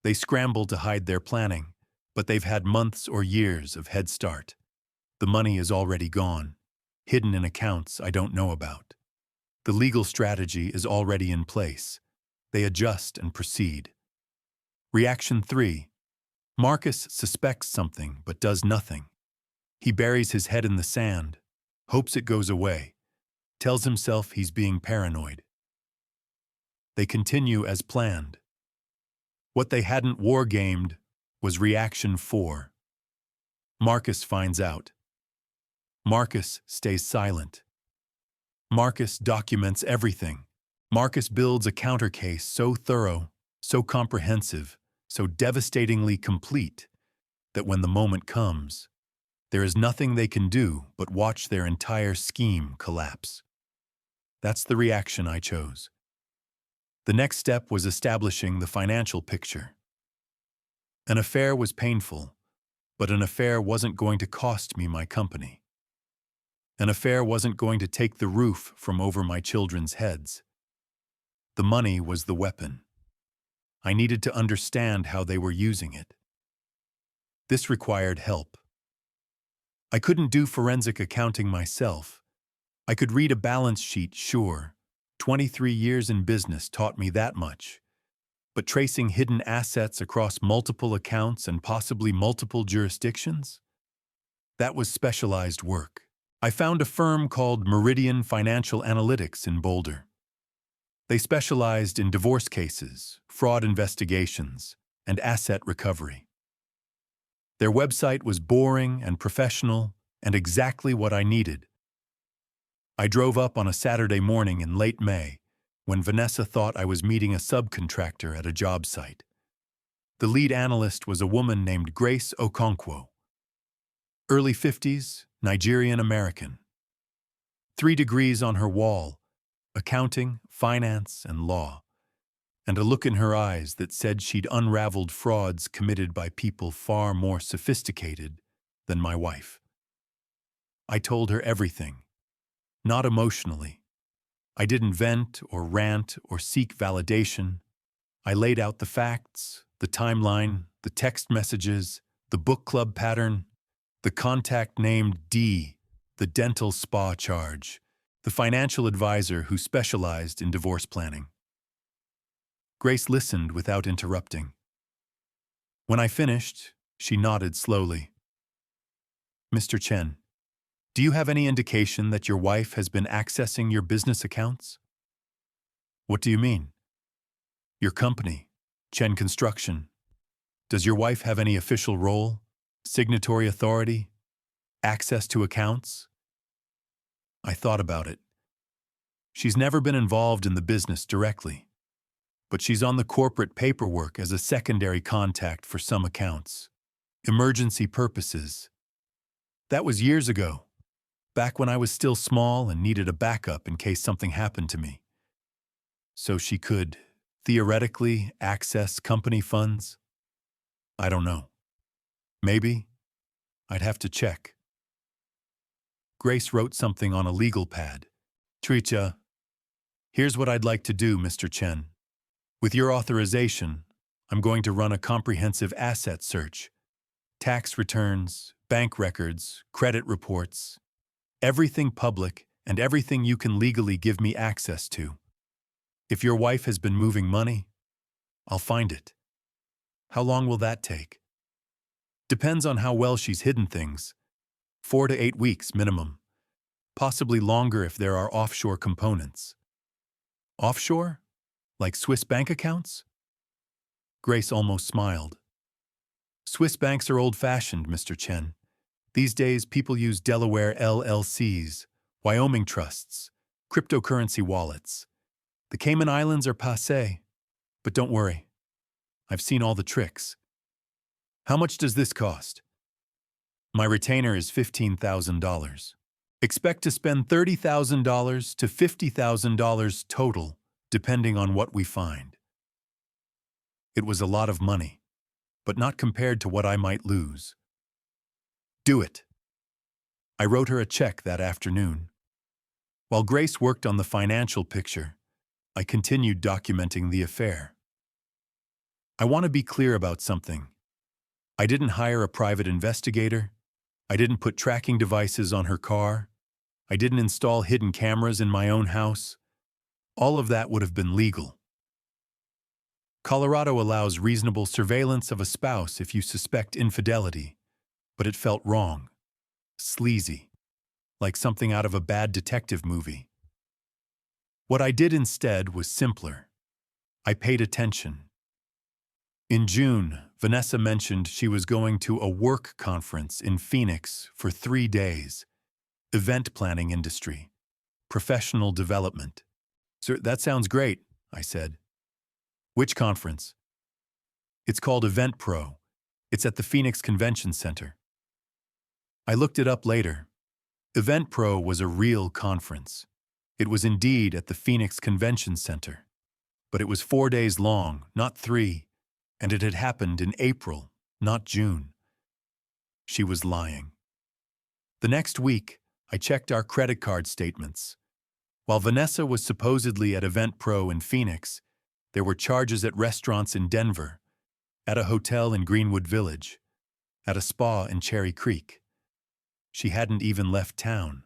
They scramble to hide their planning, but they've had months or years of head start. The money is already gone, hidden in accounts I don't know about. The legal strategy is already in place. They adjust and proceed. Reaction 3. Marcus suspects something but does nothing. He buries his head in the sand, hopes it goes away, tells himself he's being paranoid. They continue as planned. What they hadn't wargamed was reaction 4. Marcus finds out. Marcus stays silent. Marcus documents everything. Marcus builds a counter case so thorough, so comprehensive, so devastatingly complete that when the moment comes, there is nothing they can do but watch their entire scheme collapse. That's the reaction I chose. The next step was establishing the financial picture. An affair was painful, but an affair wasn't going to cost me my company. An affair wasn't going to take the roof from over my children's heads. The money was the weapon. I needed to understand how they were using it. This required help. I couldn't do forensic accounting myself. I could read a balance sheet, sure. 23 years in business taught me that much. But tracing hidden assets across multiple accounts and possibly multiple jurisdictions? That was specialized work. I found a firm called Meridian Financial Analytics in Boulder. They specialized in divorce cases, fraud investigations, and asset recovery. Their website was boring and professional and exactly what I needed. I drove up on a Saturday morning in late May when Vanessa thought I was meeting a subcontractor at a job site. The lead analyst was a woman named Grace Okonkwo. Early 50s, Nigerian-American. 3 degrees on her wall, accounting, finance, and law, and a look in her eyes that said she'd unraveled frauds committed by people far more sophisticated than my wife. I told her everything. Not emotionally. I didn't vent or rant or seek validation. I laid out the facts, the timeline, the text messages, the book club pattern, the contact named D, the dental spa charge, the financial advisor who specialized in divorce planning. Grace listened without interrupting. When I finished, she nodded slowly. Mr. Chen, do you have any indication that your wife has been accessing your business accounts? What do you mean? Your company, Chen Construction. Does your wife have any official role, signatory authority, access to accounts? I thought about it. She's never been involved in the business directly, but she's on the corporate paperwork as a secondary contact for some accounts. Emergency purposes. That was years ago. Back when I was still small and needed a backup in case something happened to me. So she could, theoretically, access company funds? I don't know. Maybe. I'd have to check. Grace wrote something on a legal pad. Tricha, here's what I'd like to do, Mr. Chen. With your authorization, I'm going to run a comprehensive asset search. Tax returns, bank records, credit reports, everything public and everything you can legally give me access to. If your wife has been moving money, I'll find it. How long will that take? Depends on how well she's hidden things. 4 to 8 weeks minimum. Possibly longer if there are offshore components. Offshore? Like Swiss bank accounts? Grace almost smiled. Swiss banks are old-fashioned, Mr. Chen. These days, people use Delaware LLCs, Wyoming trusts, cryptocurrency wallets. The Cayman Islands are passé, but don't worry. I've seen all the tricks. How much does this cost? My retainer is $15,000. Expect to spend $30,000 to $50,000 total, depending on what we find. It was a lot of money, but not compared to what I might lose. Do it. I wrote her a check that afternoon. While Grace worked on the financial picture, I continued documenting the affair. I want to be clear about something. I didn't hire a private investigator. I didn't put tracking devices on her car. I didn't install hidden cameras in my own house. All of that would have been legal. Colorado allows reasonable surveillance of a spouse if you suspect infidelity, but it felt wrong, sleazy, like something out of a bad detective movie. What I did instead was simpler. I paid attention. In June, Vanessa mentioned she was going to a work conference in Phoenix for 3 days. Event planning industry. Professional development. Sir, that sounds great, I said. Which conference? It's called Event Pro. It's at the Phoenix Convention Center. I looked it up later. Event Pro was a real conference. It was indeed at the Phoenix Convention Center. But it was 4 days long, not 3. And it had happened in April, not June. She was lying. The next week, I checked our credit card statements. While Vanessa was supposedly at Event Pro in Phoenix, there were charges at restaurants in Denver, at a hotel in Greenwood Village, at a spa in Cherry Creek. She hadn't even left town.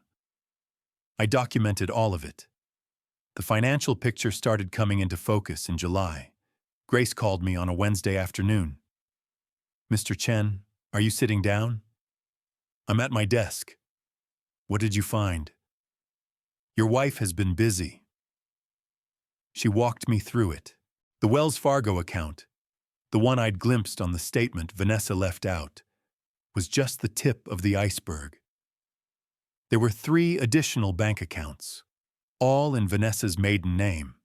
I documented all of it. The financial picture started coming into focus in July. Grace called me on a Wednesday afternoon. Mr. Chen, are you sitting down? I'm at my desk. What did you find? Your wife has been busy. She walked me through it. The Wells Fargo account, the one I'd glimpsed on the statement Vanessa left out, was just the tip of the iceberg. There were 3 additional bank accounts, all in Vanessa's maiden name.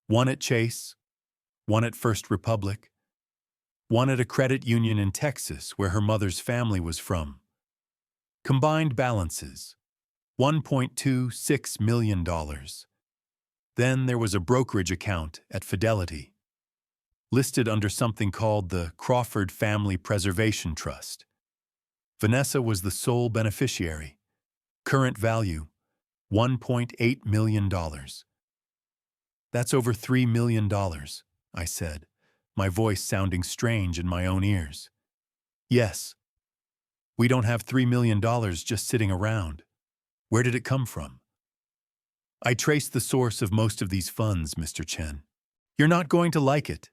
One at Chase, one at First Republic, one at a credit union in Texas where her mother's family was from. Combined balances, $1.26 million. Then there was a brokerage account at Fidelity, listed under something called the Crawford Family Preservation Trust. Vanessa was the sole beneficiary. Current value, $1.8 million. That's over $3 million, I said, my voice sounding strange in my own ears. Yes. We don't have $3 million just sitting around. Where did it come from? I traced the source of most of these funds, Mr. Chen. You're not going to like it.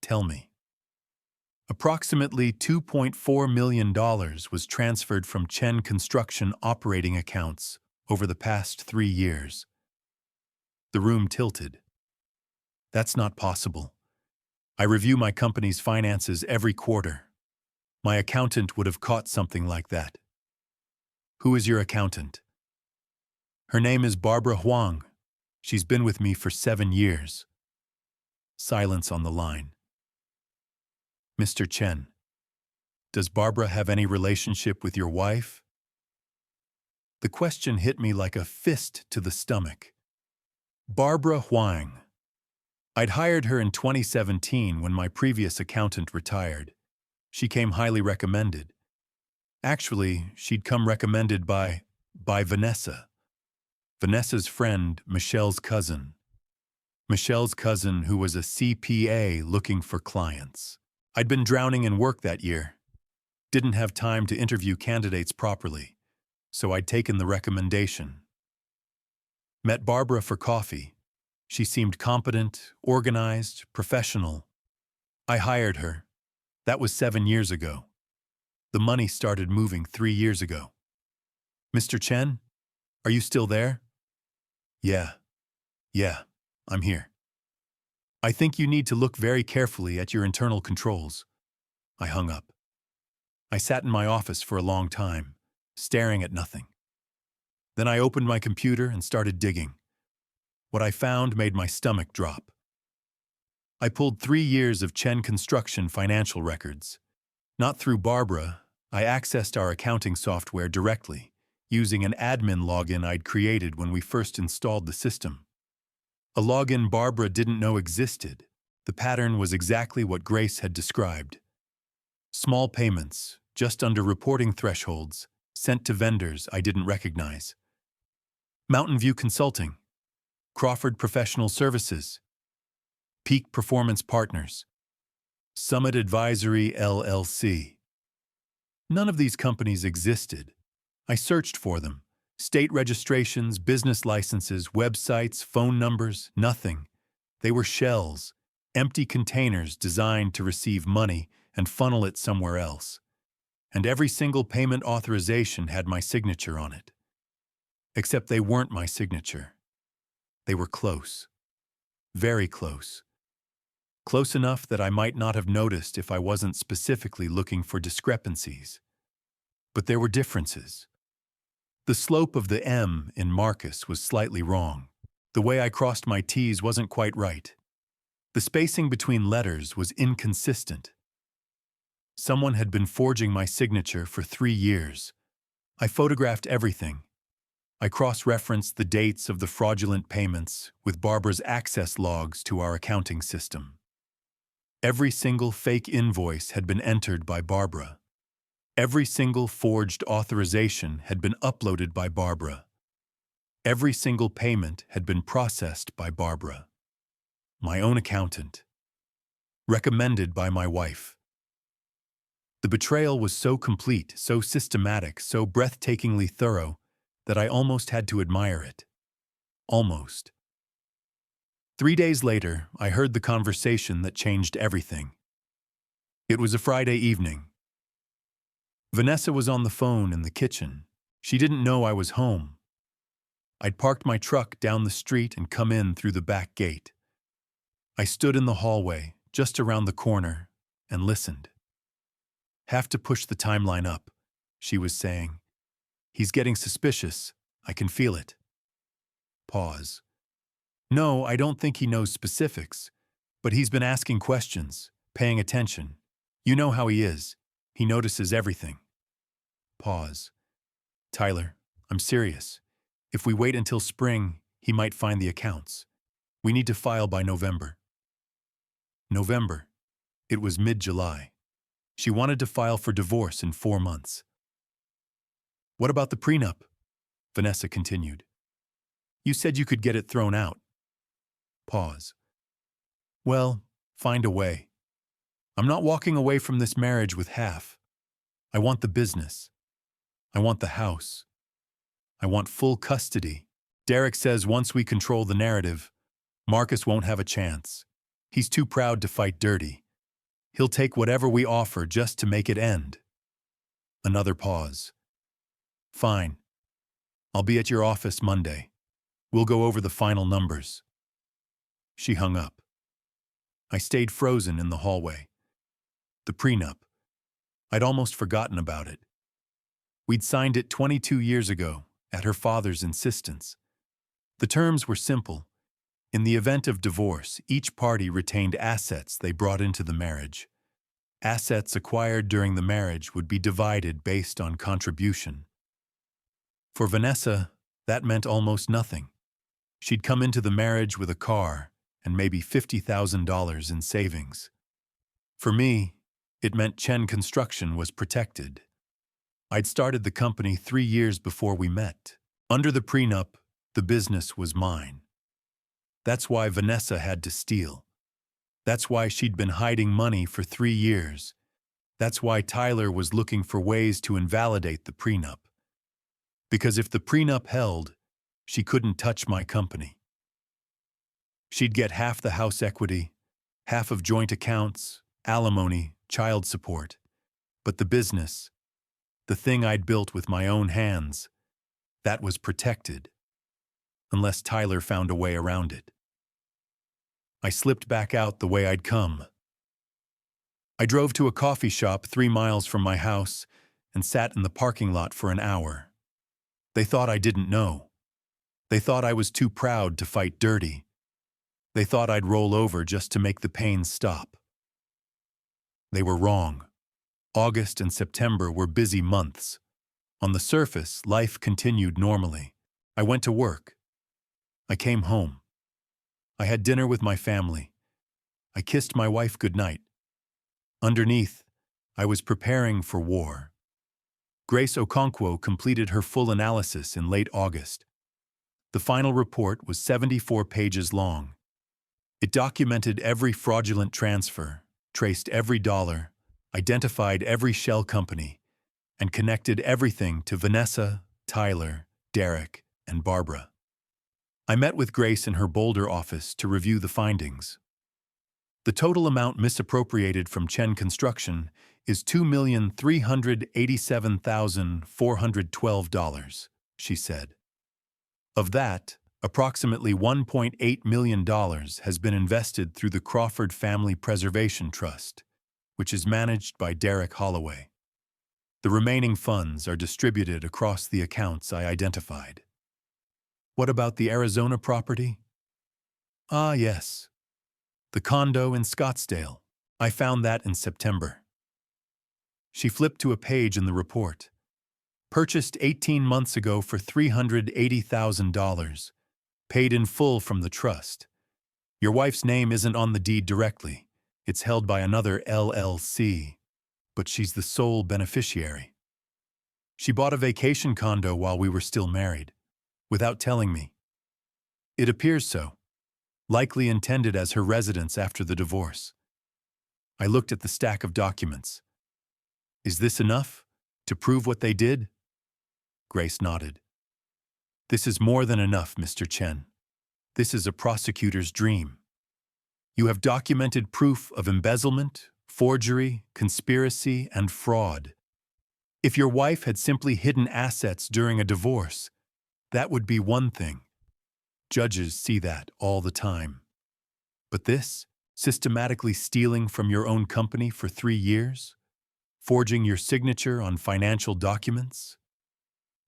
Tell me. Approximately $2.4 million was transferred from Chen Construction operating accounts over the past 3 years. The room tilted. That's not possible. I review my company's finances every quarter. My accountant would have caught something like that. Who is your accountant? Her name is Barbara Huang. She's been with me for 7 years. Silence on the line. Mr. Chen, does Barbara have any relationship with your wife? The question hit me like a fist to the stomach. Barbara Huang. I'd hired her in 2017 when my previous accountant retired. She came highly recommended. Actually, she'd come recommended by Vanessa. Vanessa's friend, Michelle's cousin. Michelle's cousin who was a CPA looking for clients. I'd been drowning in work that year. Didn't have time to interview candidates properly, so I'd taken the recommendation. Met Barbara for coffee. She seemed competent, organized, professional. I hired her. That was 7 years ago. The money started moving 3 years ago. Mr. Chen, are you still there? Yeah, I'm here. I think you need to look very carefully at your internal controls. I hung up. I sat in my office for a long time, staring at nothing. Then I opened my computer and started digging. What I found made my stomach drop. I pulled 3 years of Chen Construction financial records. Not through Barbara, I accessed our accounting software directly, using an admin login I'd created when we first installed the system. A login Barbara didn't know existed. The pattern was exactly what Grace had described. Small payments, just under reporting thresholds, sent to vendors I didn't recognize. Mountain View Consulting, Crawford Professional Services, Peak Performance Partners, Summit Advisory LLC. None of these companies existed. I searched for them. State registrations, business licenses, websites, phone numbers, nothing. They were shells, empty containers designed to receive money and funnel it somewhere else. And every single payment authorization had my signature on it. Except they weren't my signature. They were close. Very close. Close enough that I might not have noticed if I wasn't specifically looking for discrepancies. But there were differences. The slope of the M in Marcus was slightly wrong. The way I crossed my T's wasn't quite right. The spacing between letters was inconsistent. Someone had been forging my signature for 3 years. I photographed everything. I cross-referenced the dates of the fraudulent payments with Barbara's access logs to our accounting system. Every single fake invoice had been entered by Barbara. Every single forged authorization had been uploaded by Barbara. Every single payment had been processed by Barbara, my own accountant, recommended by my wife. The betrayal was so complete, so systematic, so breathtakingly thorough that I almost had to admire it. Almost. 3 days later, I heard the conversation that changed everything. It was a Friday evening. Vanessa was on the phone in the kitchen. She didn't know I was home. I'd parked my truck down the street and come in through the back gate. I stood in the hallway, just around the corner, and listened. "Have to push the timeline up," she was saying. "He's getting suspicious. I can feel it." Pause. "No, I don't think he knows specifics, but he's been asking questions, paying attention. You know how he is. He notices everything." Pause. "Tyler, I'm serious. If we wait until spring, he might find the accounts. We need to file by November." November. It was mid-July. She wanted to file for divorce in 4 months. "What about the prenup?" Vanessa continued. "You said you could get it thrown out." Pause. "Well, find a way. I'm not walking away from this marriage with half. I want the business. I want the house. I want full custody. Derek says once we control the narrative, Marcus won't have a chance. He's too proud to fight dirty. He'll take whatever we offer just to make it end." Another pause. "Fine. I'll be at your office Monday. We'll go over the final numbers." She hung up. I stayed frozen in the hallway. The prenup. I'd almost forgotten about it. We'd signed it 22 years ago, at her father's insistence. The terms were simple. In the event of divorce, each party retained assets they brought into the marriage. Assets acquired during the marriage would be divided based on contribution. For Vanessa, that meant almost nothing. She'd come into the marriage with a car and maybe $50,000 in savings. For me, it meant Chen Construction was protected. I'd started the company 3 years before we met. Under the prenup, the business was mine. That's why Vanessa had to steal. That's why she'd been hiding money for 3 years. That's why Tyler was looking for ways to invalidate the prenup. Because if the prenup held, she couldn't touch my company. She'd get half the house equity, half of joint accounts, alimony, child support. But the business, the thing I'd built with my own hands, that was protected. Unless Tyler found a way around it. I slipped back out the way I'd come. I drove to a coffee shop 3 miles from my house and sat in the parking lot for an hour. They thought I didn't know. They thought I was too proud to fight dirty. They thought I'd roll over just to make the pain stop. They were wrong. August and September were busy months. On the surface, life continued normally. I went to work. I came home. I had dinner with my family. I kissed my wife goodnight. Underneath, I was preparing for war. Grace Okonkwo completed her full analysis in late August. The final report was 74 pages long. It documented every fraudulent transfer, traced every dollar, identified every shell company, and connected everything to Vanessa, Tyler, Derek, and Barbara. I met with Grace in her Boulder office to review the findings. The total amount misappropriated from Chen Construction is $2,387,412, she said. Of that, approximately $1.8 million has been invested through the Crawford Family Preservation Trust, which is managed by Derek Holloway. The remaining funds are distributed across the accounts I identified. What about the Arizona property? Ah, yes. The condo in Scottsdale. I found that in September. She flipped to a page in the report. Purchased 18 months ago for $380,000. Paid in full from the trust. Your wife's name isn't on the deed directly. It's held by another LLC, but she's the sole beneficiary. She bought a vacation condo while we were still married, without telling me. It appears so, likely intended as her residence after the divorce. I looked at the stack of documents. Is this enough to prove what they did? Grace nodded. This is more than enough, Mr. Chen. This is a prosecutor's dream. You have documented proof of embezzlement, forgery, conspiracy, and fraud. If your wife had simply hidden assets during a divorce, that would be one thing. Judges see that all the time. But this, systematically stealing from your own company for 3 years? Forging your signature on financial documents?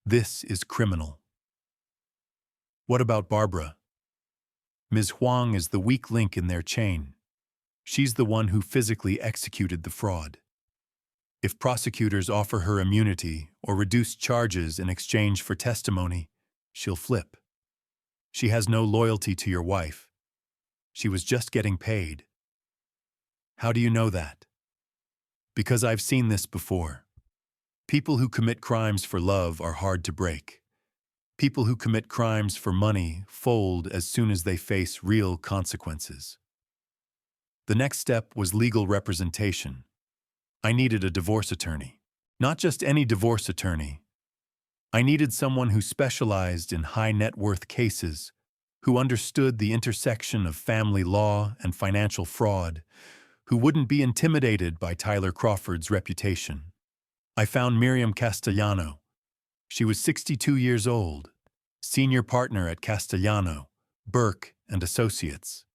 This is criminal. What about Barbara? Ms. Huang is the weak link in their chain. She's the one who physically executed the fraud. If prosecutors offer her immunity or reduce charges in exchange for testimony, she'll flip. She has no loyalty to your wife. She was just getting paid. How do you know that? Because I've seen this before. People who commit crimes for love are hard to break. People who commit crimes for money fold as soon as they face real consequences. The next step was legal representation. I needed a divorce attorney. Not just any divorce attorney. I needed someone who specialized in high net worth cases, who understood the intersection of family law and financial fraud, who wouldn't be intimidated by Tyler Crawford's reputation. I found Miriam Castellano. She was 62 years old, senior partner at Castellano, Burke and Associates.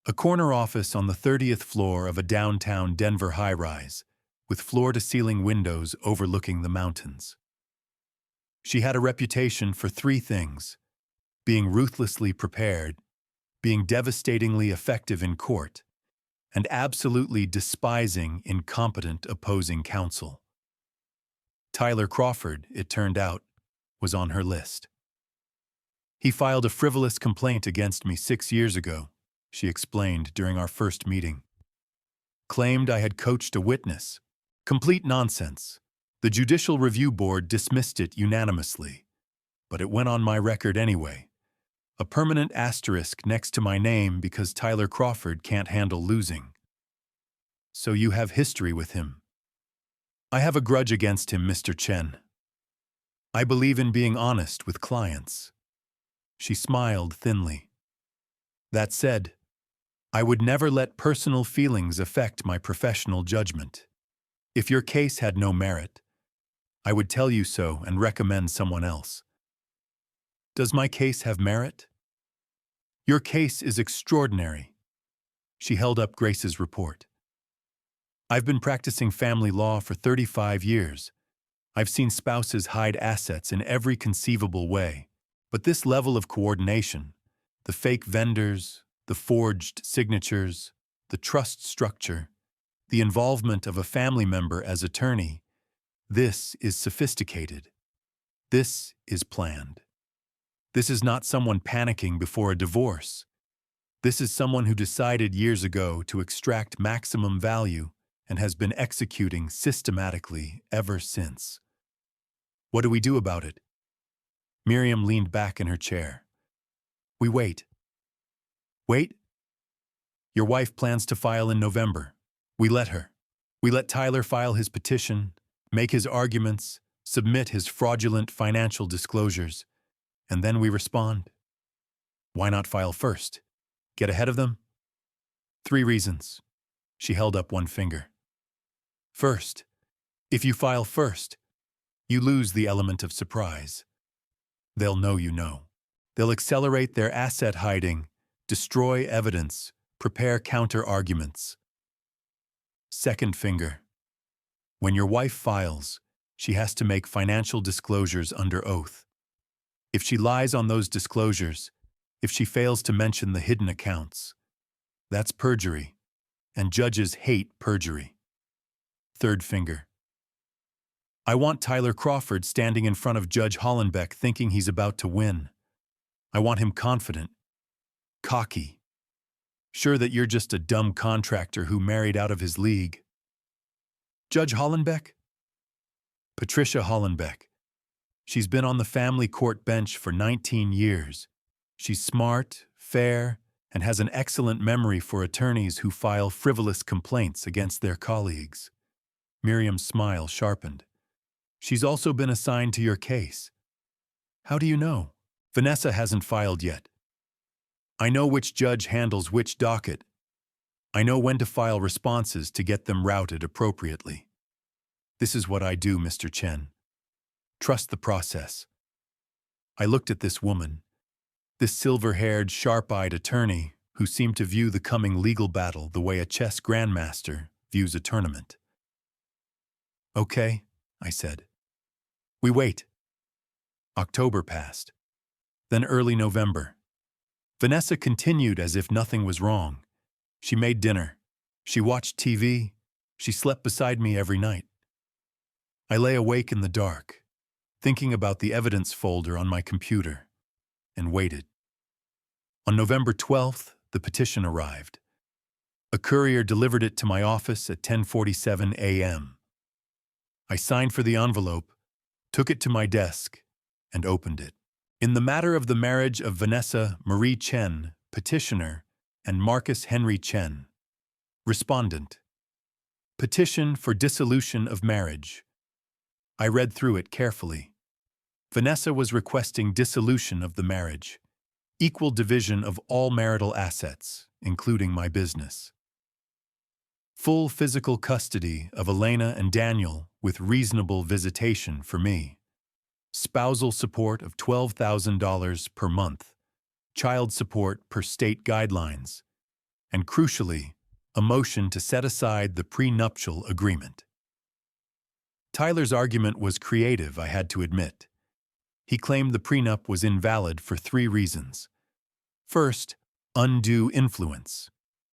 A corner office on the 30th floor of a downtown Denver high-rise, with floor-to-ceiling windows overlooking the mountains. She had a reputation for 3 things: being ruthlessly prepared, being devastatingly effective in court, and absolutely despising incompetent opposing counsel. Tyler Crawford, it turned out, was on her list. He filed a frivolous complaint against me 6 years ago, she explained during our first meeting. Claimed I had coached a witness. Complete nonsense. The Judicial Review Board dismissed it unanimously, but it went on my record anyway. A permanent asterisk next to my name because Tyler Crawford can't handle losing. So you have history with him. I have a grudge against him, Mr. Chen. I believe in being honest with clients. She smiled thinly. That said, I would never let personal feelings affect my professional judgment. If your case had no merit, I would tell you so and recommend someone else. Does my case have merit? Your case is extraordinary. She held up Grace's report. I've been practicing family law for 35 years. I've seen spouses hide assets in every conceivable way, but this level of coordination, the fake vendors, the forged signatures, the trust structure, the involvement of a family member as attorney, this is sophisticated. This is planned. This is not someone panicking before a divorce. This is someone who decided years ago to extract maximum value and has been executing systematically ever since. What do we do about it? Miriam leaned back in her chair. We wait. Wait? Your wife plans to file in November. We let her. We let Tyler file his petition, make his arguments, submit his fraudulent financial disclosures, and then we respond. Why not file first? Get ahead of them? 3 reasons. She held up one finger. First, if you file first, you lose the element of surprise. They'll know you know. They'll accelerate their asset hiding, destroy evidence, prepare counter-arguments. Second finger. When your wife files, she has to make financial disclosures under oath. If she lies on those disclosures, if she fails to mention the hidden accounts, that's perjury, and judges hate perjury. Third finger. I want Tyler Crawford standing in front of Judge Hollenbeck thinking he's about to win. I want him confident, cocky, sure that you're just a dumb contractor who married out of his league. Judge Hollenbeck? Patricia Hollenbeck. She's been on the family court bench for 19 years. She's smart, fair, and has an excellent memory for attorneys who file frivolous complaints against their colleagues. Miriam's smile sharpened. She's also been assigned to your case. How do you know? Vanessa hasn't filed yet. I know which judge handles which docket. I know when to file responses to get them routed appropriately. This is what I do, Mr. Chen. Trust the process. I looked at this woman, this silver-haired, sharp-eyed attorney who seemed to view the coming legal battle the way a chess grandmaster views a tournament. Okay, I said. We wait. October passed. Then early November. Vanessa continued as if nothing was wrong. She made dinner. She watched TV. She slept beside me every night. I lay awake in the dark, thinking about the evidence folder on my computer, and waited. On November 12th, the petition arrived. A courier delivered it to my office at 10:47 a.m. I signed for the envelope, took it to my desk, and opened it. In the matter of the marriage of Vanessa Marie Chen, petitioner, and Marcus Henry Chen, respondent. Petition for dissolution of marriage. I read through it carefully. Vanessa was requesting dissolution of the marriage, equal division of all marital assets, including my business. Full physical custody of Elena and Daniel with reasonable visitation for me. Spousal support of $12,000 per month, child support per state guidelines, and crucially, a motion to set aside the prenuptial agreement. Tyler's argument was creative, I had to admit. He claimed the prenup was invalid for 3 reasons. First, undue influence,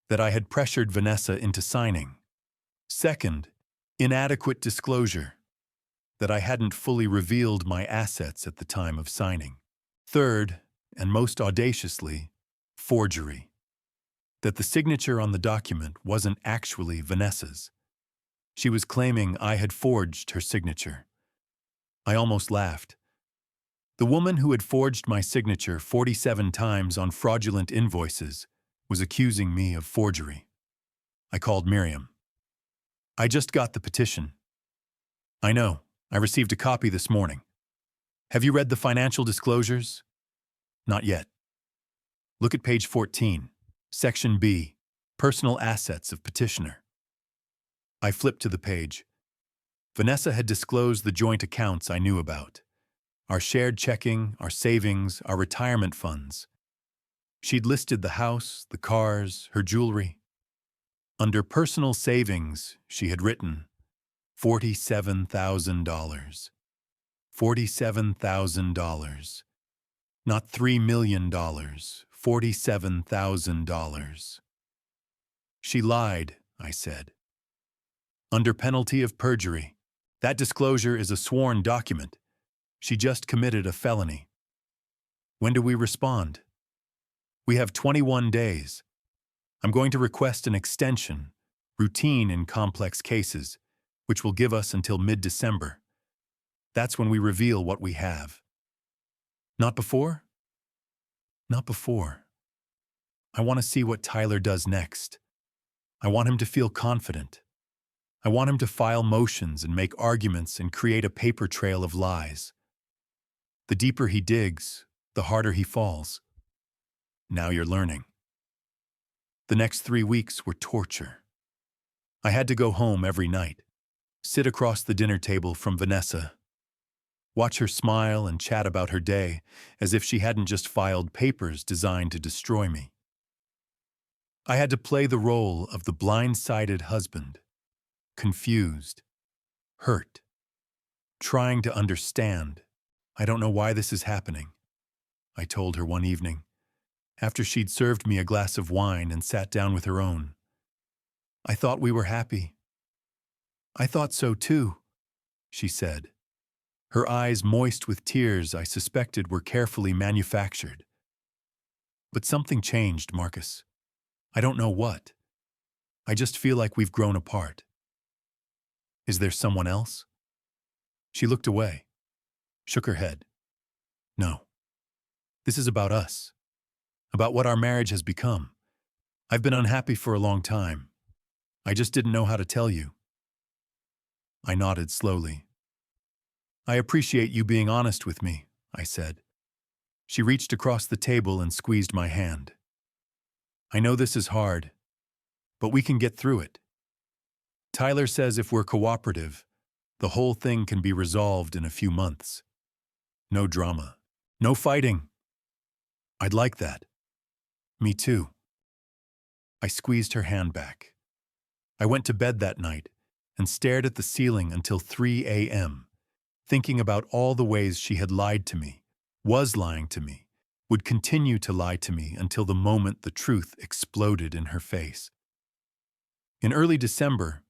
that I had pressured Vanessa into signing. Second, inadequate disclosure, that I hadn't fully revealed my assets at the time of signing. Third, and most audaciously, forgery, that the signature on the document wasn't actually Vanessa's. She was claiming I had forged her signature. I almost laughed. The woman who had forged my signature 47 times on fraudulent invoices was accusing me of forgery. I called Miriam. I just got the petition. I know. I received a copy this morning. Have you read the financial disclosures? Not yet. Look at page 14, Section B, Personal Assets of Petitioner. I flipped to the page. Vanessa had disclosed the joint accounts I knew about. Our shared checking, our savings, our retirement funds. She'd listed the house, the cars, her jewelry. Under personal savings, she had written $47,000. $47,000. Not $3 million, $47,000. She lied, I said. Under penalty of perjury. That disclosure is a sworn document. She just committed a felony. When do we respond? We have 21 days. I'm going to request an extension, routine in complex cases, which will give us until mid-December. That's when we reveal what we have. Not before? Not before. I want to see what Tyler does next. I want him to feel confident. I want him to file motions and make arguments and create a paper trail of lies. The deeper he digs, the harder he falls. Now you're learning. The next 3 weeks were torture. I had to go home every night, sit across the dinner table from Vanessa, watch her smile and chat about her day as if she hadn't just filed papers designed to destroy me. I had to play the role of the blindsided husband, confused, hurt, trying to understand. "I don't know why this is happening," I told her one evening, after she'd served me a glass of wine and sat down with her own. "I thought we were happy." "I thought so too," she said, her eyes moist with tears I suspected were carefully manufactured. "But something changed, Marcus. I don't know what. I just feel like we've grown apart." "Is there someone else?" She looked away, shook her head. "No. This is about us, about what our marriage has become. I've been unhappy for a long time. I just didn't know how to tell you." I nodded slowly. "I appreciate you being honest with me," I said. She reached across the table and squeezed my hand. "I know this is hard, but we can get through it. Tyler says if we're cooperative, the whole thing can be resolved in a few months. No drama, no fighting." "I'd like that." "Me too." I squeezed her hand back. I went to bed that night and stared at the ceiling until 3 a.m., thinking about all the ways she had lied to me, was lying to me, would continue to lie to me until the moment the truth exploded in her face. In early December,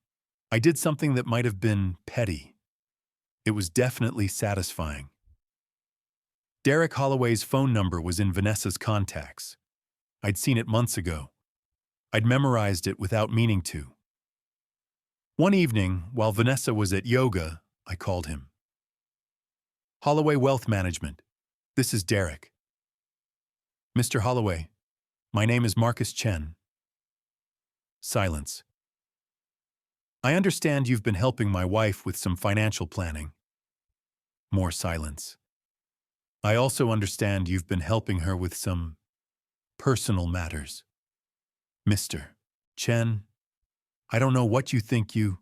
I did something that might have been petty. It was definitely satisfying. Derek Holloway's phone number was in Vanessa's contacts. I'd seen it months ago. I'd memorized it without meaning to. One evening, while Vanessa was at yoga, I called him. "Holloway Wealth Management. This is Derek." "Mr. Holloway, my name is Marcus Chen." Silence. "I understand you've been helping my wife with some financial planning." More silence. "I also understand you've been helping her with some personal matters." "Mr. Chen, I don't know what you think you—"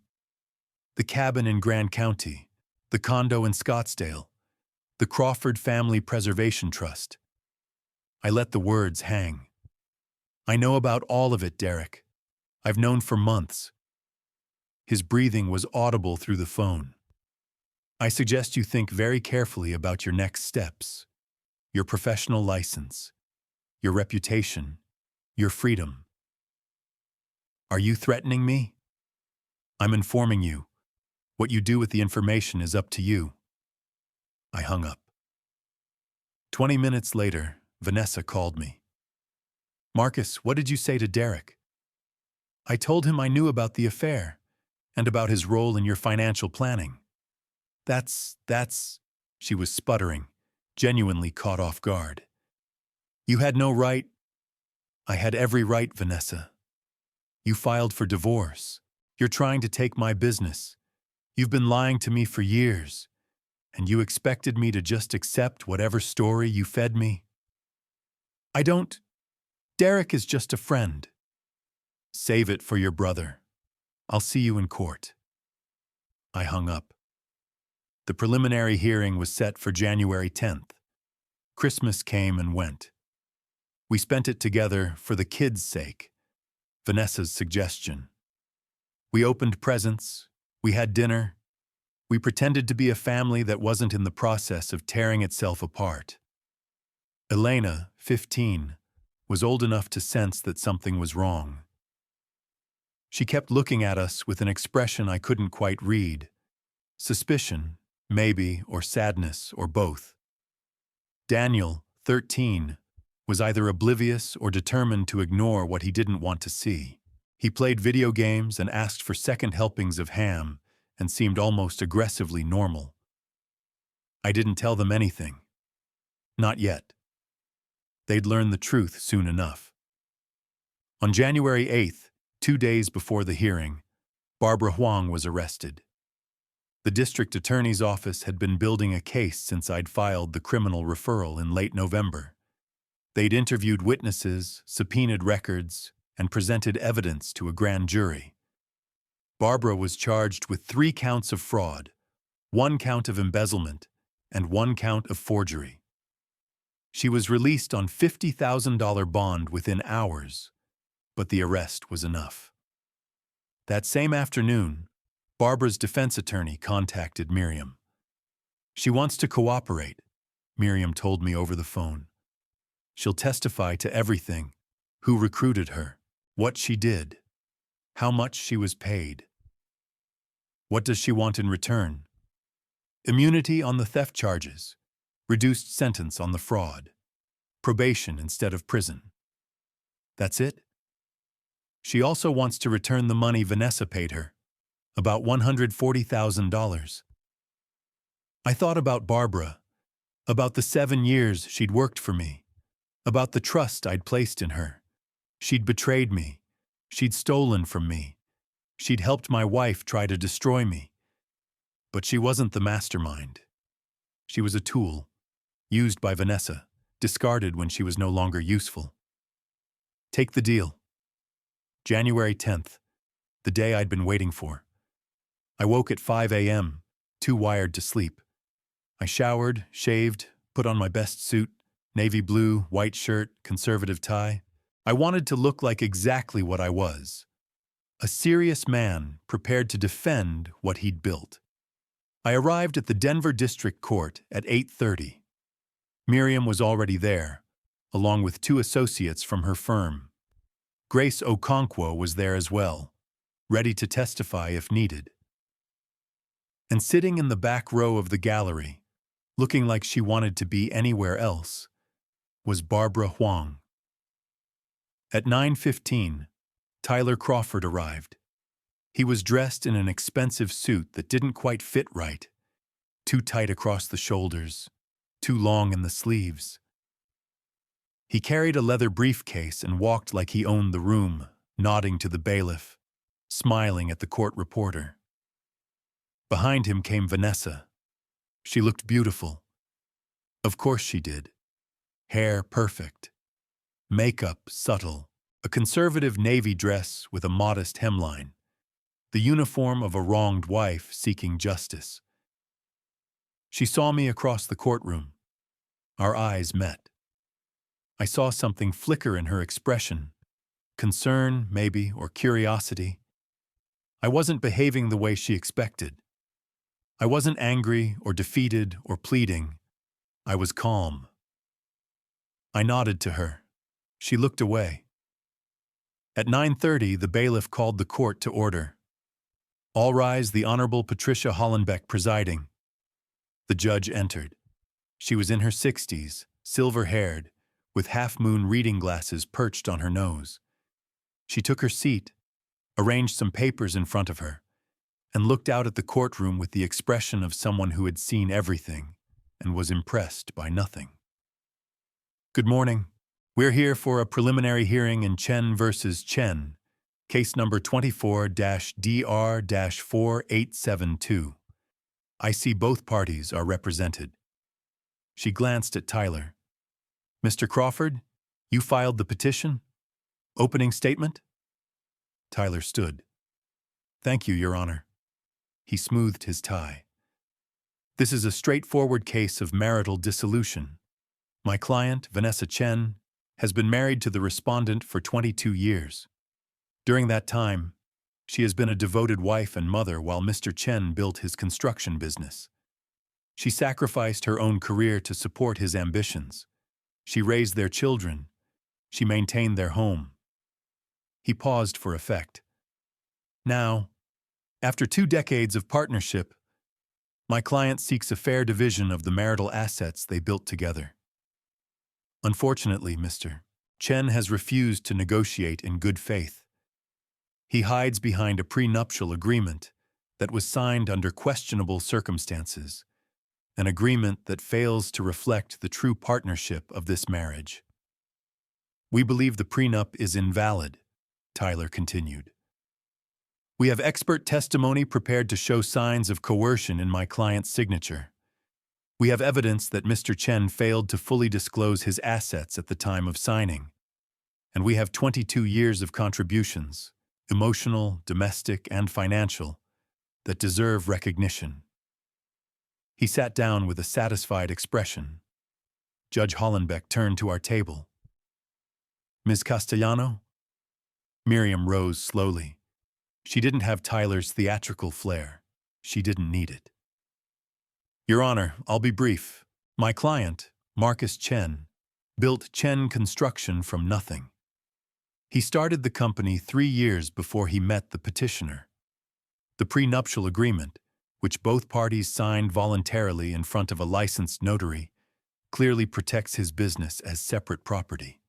"The cabin in Grand County, the condo in Scottsdale, the Crawford Family Preservation Trust." I let the words hang. "I know about all of it, Derek. I've known for months." His breathing was audible through the phone. "I suggest you think very carefully about your next steps, your professional license, your reputation, your freedom." "Are you threatening me?" "I'm informing you. What you do with the information is up to you." I hung up. 20 minutes later, Vanessa called me. "Marcus, what did you say to Derek?" "I told him I knew about the affair and about his role in your financial planning." That's, she was sputtering, genuinely caught off guard. "You had no right." "I had every right, Vanessa. You filed for divorce. You're trying to take my business. You've been lying to me for years, and you expected me to just accept whatever story you fed me." "I don't. Derek is just a friend." "Save it for your brother. I'll see you in court." I hung up. The preliminary hearing was set for January 10th. Christmas came and went. We spent it together for the kids' sake, Vanessa's suggestion. We opened presents, we had dinner, we pretended to be a family that wasn't in the process of tearing itself apart. Elena, 15, was old enough to sense that something was wrong. She kept looking at us with an expression I couldn't quite read. Suspicion, maybe, or sadness, or both. Daniel, 13, was either oblivious or determined to ignore what he didn't want to see. He played video games and asked for second helpings of ham and seemed almost aggressively normal. I didn't tell them anything. Not yet. They'd learn the truth soon enough. On January 8th, 2 days before the hearing, Barbara Huang was arrested. The district attorney's office had been building a case since I'd filed the criminal referral in late November. They'd interviewed witnesses, subpoenaed records, and presented evidence to a grand jury. Barbara was charged with 3 counts of fraud, 1 count of embezzlement, and 1 count of forgery. She was released on $50,000 bond within hours, but the arrest was enough. That same afternoon, Barbara's defense attorney contacted Miriam. "She wants to cooperate," Miriam told me over the phone. "She'll testify to everything: who recruited her, what she did, how much she was paid." "What does she want in return?" "Immunity on the theft charges, reduced sentence on the fraud, probation instead of prison." "That's it?" "She also wants to return the money Vanessa paid her, about $140,000. I thought about Barbara, about the 7 years she'd worked for me, about the trust I'd placed in her. She'd betrayed me. She'd stolen from me. She'd helped my wife try to destroy me. But she wasn't the mastermind. She was a tool, used by Vanessa, discarded when she was no longer useful. Take the deal. January 10th, the day I'd been waiting for. I woke at 5 a.m., too wired to sleep. I showered, shaved, put on my best suit, navy blue, white shirt, conservative tie. I wanted to look like exactly what I was: a serious man prepared to defend what he'd built. I arrived at the Denver District Court at 8:30. Miriam was already there, along with 2 associates from her firm. Grace Okonkwo was there as well, ready to testify if needed. And sitting in the back row of the gallery, looking like she wanted to be anywhere else, was Barbara Huang. At 9:15, Tyler Crawford arrived. He was dressed in an expensive suit that didn't quite fit right, too tight across the shoulders, too long in the sleeves. He carried a leather briefcase and walked like he owned the room, nodding to the bailiff, smiling at the court reporter. Behind him came Vanessa. She looked beautiful. Of course she did. Hair perfect. Makeup subtle. A conservative navy dress with a modest hemline. The uniform of a wronged wife seeking justice. She saw me across the courtroom. Our eyes met. I saw something flicker in her expression. Concern, maybe, or curiosity. I wasn't behaving the way she expected. I wasn't angry or defeated or pleading. I was calm. I nodded to her. She looked away. At 9:30, the bailiff called the court to order. "All rise, the Honorable Patricia Hollenbeck presiding." The judge entered. She was in her 60s, silver-haired, with half-moon reading glasses perched on her nose. She took her seat, arranged some papers in front of her, and looked out at the courtroom with the expression of someone who had seen everything and was impressed by nothing. "Good morning. We're here for a preliminary hearing in Chen versus Chen, case number 24-DR-4872. I see both parties are represented." She glanced at Tyler. "Mr. Crawford, you filed the petition? Opening statement?" Tyler stood. "Thank you, Your Honor." He smoothed his tie. "This is a straightforward case of marital dissolution. My client, Vanessa Chen, has been married to the respondent for 22 years. During that time, she has been a devoted wife and mother while Mr. Chen built his construction business. She sacrificed her own career to support his ambitions. She raised their children. She maintained their home." He paused for effect. "Now, after 2 decades of partnership, my client seeks a fair division of the marital assets they built together. Unfortunately, Mr. Chen has refused to negotiate in good faith. He hides behind a prenuptial agreement that was signed under questionable circumstances, an agreement that fails to reflect the true partnership of this marriage. We believe the prenup is invalid," Tyler continued. "We have expert testimony prepared to show signs of coercion in my client's signature. We have evidence that Mr. Chen failed to fully disclose his assets at the time of signing. And we have 22 years of contributions, emotional, domestic, and financial, that deserve recognition. He sat down with a satisfied expression. Judge Hollenbeck turned to our table. Ms. Castellano? Miriam rose slowly. She didn't have Tyler's theatrical flair. She didn't need it. Your Honor, I'll be brief. My client, Marcus Chen, built Chen Construction from nothing. He started the company 3 years before he met the petitioner. The prenuptial agreement, which both parties signed voluntarily in front of a licensed notary, clearly protects his business as separate property.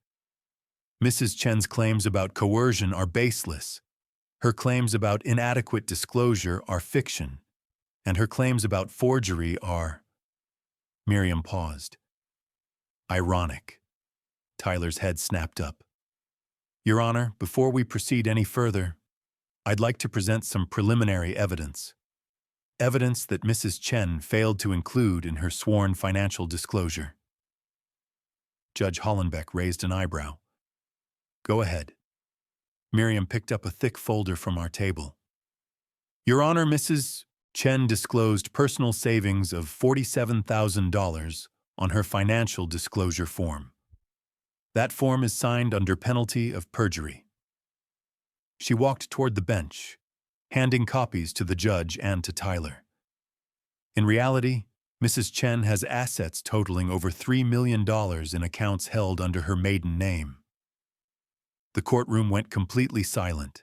Mrs. Chen's claims about coercion are baseless. Her claims about inadequate disclosure are fiction. And her claims about forgery are... Miriam paused. Ironic. Tyler's head snapped up. Your Honor, before we proceed any further, I'd like to present some preliminary evidence. Evidence that Mrs. Chen failed to include in her sworn financial disclosure. Judge Hollenbeck raised an eyebrow. Go ahead. Miriam picked up a thick folder from our table. Your Honor, Mrs. Chen disclosed personal savings of $47,000 on her financial disclosure form. That form is signed under penalty of perjury. She walked toward the bench, handing copies to the judge and to Tyler. In reality, Mrs. Chen has assets totaling over $3 million in accounts held under her maiden name. The courtroom went completely silent.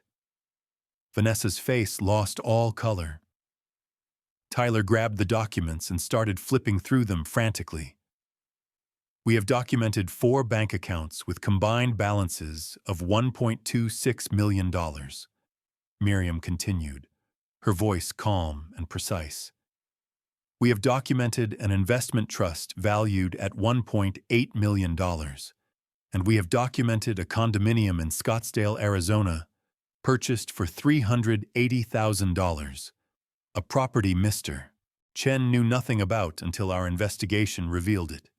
Vanessa's face lost all color. Tyler grabbed the documents and started flipping through them frantically. We have documented 4 bank accounts with combined balances of $1.26 million. Miriam continued, her voice calm and precise. We have documented an investment trust valued at $1.8 million, and we have documented a condominium in Scottsdale, Arizona, purchased for $380,000. A property Mr. Chen knew nothing about until our investigation revealed it.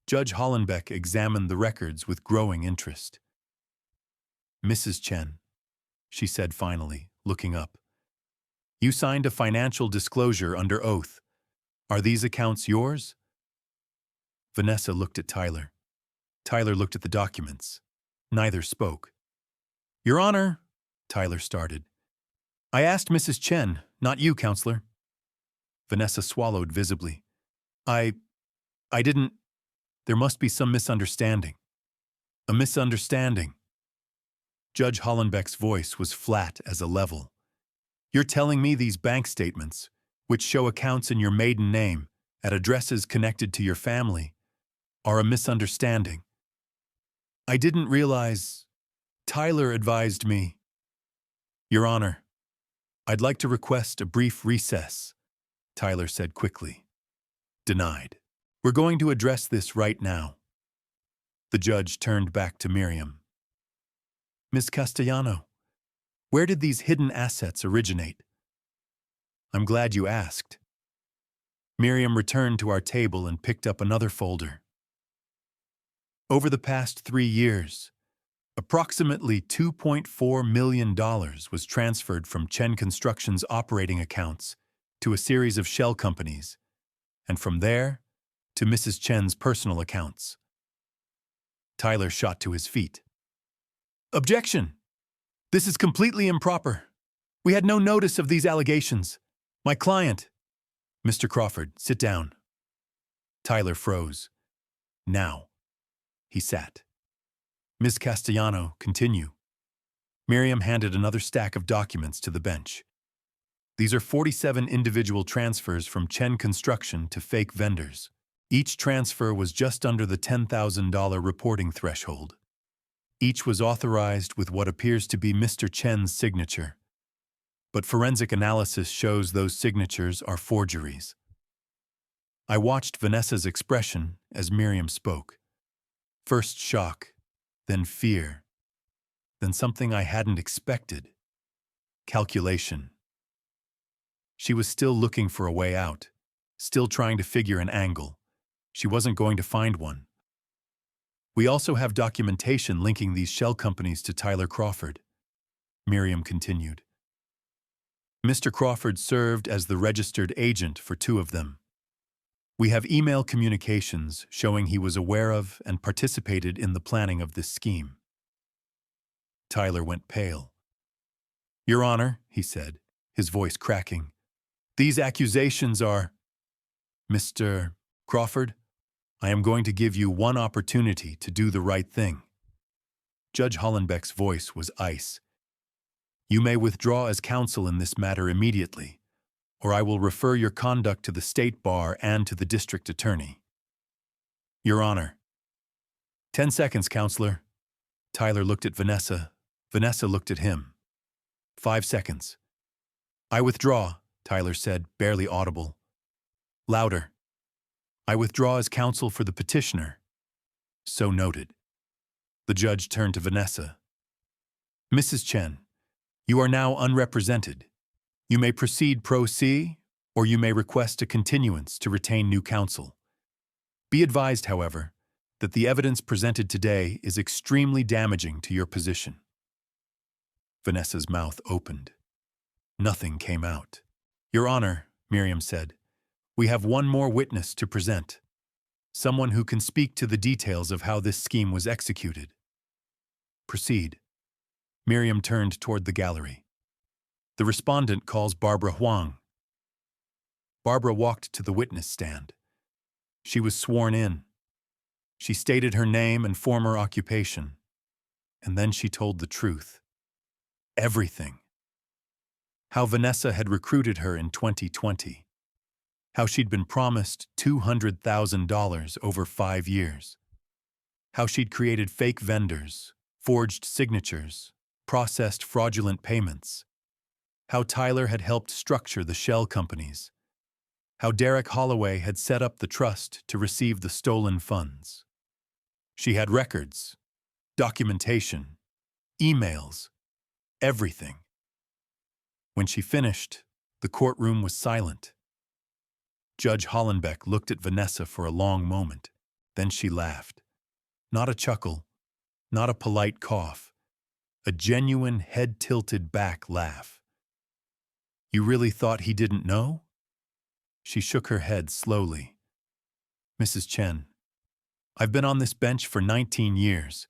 Judge Hollenbeck examined the records with growing interest. Mrs. Chen, she said finally, looking up, you signed a financial disclosure under oath. Are these accounts yours? Vanessa looked at Tyler. Tyler looked at the documents. Neither spoke. Your Honor, Tyler started. I asked Mrs. Chen, not you, Counselor. Vanessa swallowed visibly. I didn't... There must be some misunderstanding. A misunderstanding. Judge Hollenbeck's voice was flat as a level. You're telling me these bank statements, which show accounts in your maiden name, at addresses connected to your family, are a misunderstanding. I didn't realize... Tyler advised me. Your Honor, I'd like to request a brief recess, Tyler said quickly. Denied. We're going to address this right now. The judge turned back to Miriam. Ms. Castellano, where did these hidden assets originate? I'm glad you asked. Miriam returned to our table and picked up another folder. Over the past 3 years, approximately $2.4 million was transferred from Chen Construction's operating accounts to a series of shell companies, and from there to Mrs. Chen's personal accounts. Tyler shot to his feet. Objection! This is completely improper. We had no notice of these allegations. My client... Mr. Crawford, sit down. Tyler froze. Now. He sat. Ms. Castellano, continue. Miriam handed another stack of documents to the bench. These are 47 individual transfers from Chen Construction to fake vendors. Each transfer was just under the $10,000 reporting threshold. Each was authorized with what appears to be Mr. Chen's signature. But forensic analysis shows those signatures are forgeries. I watched Vanessa's expression as Miriam spoke. First shock, then fear, then something I hadn't expected. Calculation. She was still looking for a way out, still trying to figure an angle. She wasn't going to find one. We also have documentation linking these shell companies to Tyler Crawford, Miriam continued. Mr. Crawford served as the registered agent for 2 of them. We have email communications showing he was aware of and participated in the planning of this scheme. Tyler went pale. Your Honor, he said, his voice cracking, these accusations are… Mr. Crawford, I am going to give you one opportunity to do the right thing. Judge Hollenbeck's voice was ice. You may withdraw as counsel in this matter immediately, or I will refer your conduct to the State Bar and to the District Attorney. Your Honor. 10 seconds, Counselor. Tyler looked at Vanessa. Vanessa looked at him. 5 seconds. I withdraw, Tyler said, barely audible. Louder. I withdraw as counsel for the petitioner. So noted. The judge turned to Vanessa. Mrs. Chen, you are now unrepresented. You may proceed pro se, or you may request a continuance to retain new counsel. Be advised, however, that the evidence presented today is extremely damaging to your position. Vanessa's mouth opened. Nothing came out. Your Honor, Miriam said, we have one more witness to present. Someone who can speak to the details of how this scheme was executed. Proceed. Miriam turned toward the gallery. The respondent calls Barbara Huang. Barbara walked to the witness stand. She was sworn in. She stated her name and former occupation. And then she told the truth. Everything. How Vanessa had recruited her in 2020. How she'd been promised $200,000 over 5 years. How she'd created fake vendors, forged signatures, processed fraudulent payments. How Tyler had helped structure the shell companies. How Derek Holloway had set up the trust to receive the stolen funds. She had records, documentation, emails, everything. When she finished, the courtroom was silent. Judge Hollenbeck looked at Vanessa for a long moment. Then she laughed. Not a chuckle, not a polite cough. A genuine head-tilted back laugh. You really thought he didn't know? She shook her head slowly. Mrs. Chen, I've been on this bench for 19 years.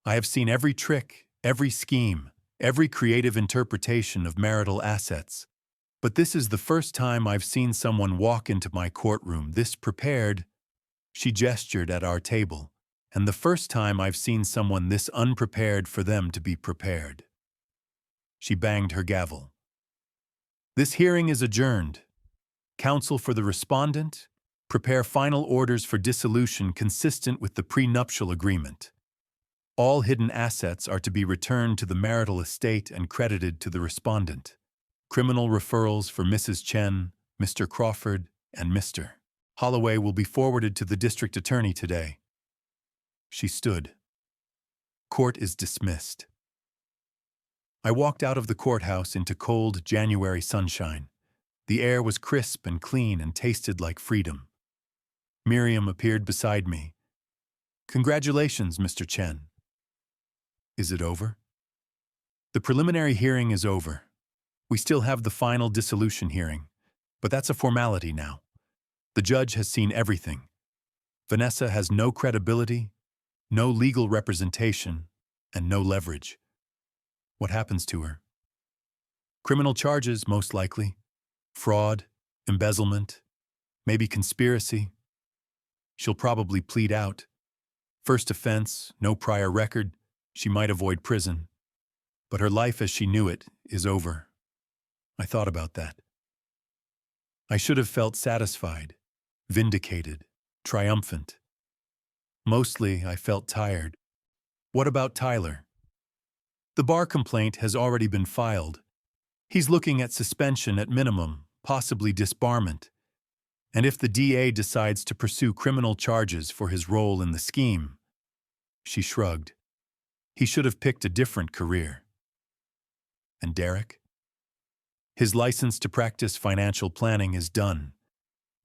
I have seen every trick, every scheme, every creative interpretation of marital assets. But this is the first time I've seen someone walk into my courtroom this prepared. She gestured at our table, and the first time I've seen someone this unprepared for them to be prepared. She banged her gavel. This hearing is adjourned. Counsel for the respondent, prepare final orders for dissolution consistent with the prenuptial agreement. All hidden assets are to be returned to the marital estate and credited to the respondent. Criminal referrals for Mrs. Chen, Mr. Crawford, and Mr. Holloway will be forwarded to the district attorney today. She stood. Court is dismissed. I walked out of the courthouse into cold January sunshine. The air was crisp and clean and tasted like freedom. Miriam appeared beside me. Congratulations, Mr. Chen. Is it over? The preliminary hearing is over. We still have the final dissolution hearing, but that's a formality now. The judge has seen everything. Vanessa has no credibility, no legal representation, and no leverage. What happens to her? Criminal charges, most likely. Fraud, embezzlement, maybe conspiracy. She'll probably plead out. First offense, no prior record, she might avoid prison. But her life as she knew it is over. I thought about that. I should have felt satisfied, vindicated, triumphant. Mostly, I felt tired. What about Tyler? The bar complaint has already been filed. He's looking at suspension at minimum, possibly disbarment. And if the DA decides to pursue criminal charges for his role in the scheme, she shrugged. He should have picked a different career. And Derek? His license to practice financial planning is done.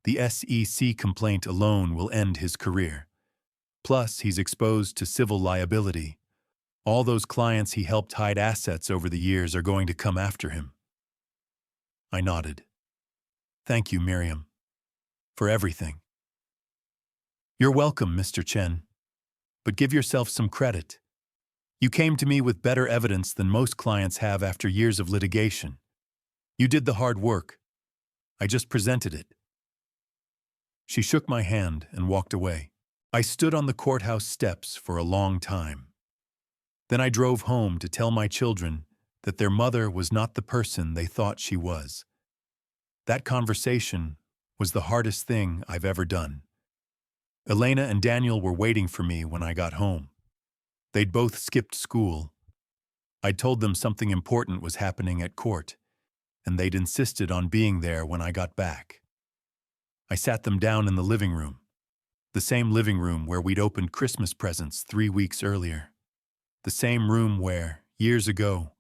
The SEC complaint alone will end his career. Plus, he's exposed to civil liability. All those clients he helped hide assets over the years are going to come after him. I nodded. Thank you, Miriam, for everything. You're welcome, Mr. Chen. But give yourself some credit. You came to me with better evidence than most clients have after years of litigation. You did the hard work. I just presented it. She shook my hand and walked away. I stood on the courthouse steps for a long time. Then I drove home to tell my children that their mother was not the person they thought she was. That conversation was the hardest thing I've ever done. Elena and Daniel were waiting for me when I got home. They'd both skipped school. I'd told them something important was happening at court, and they'd insisted on being there when I got back. I sat them down in the living room, the same living room where we'd opened Christmas presents 3 weeks earlier. The same room where, years ago,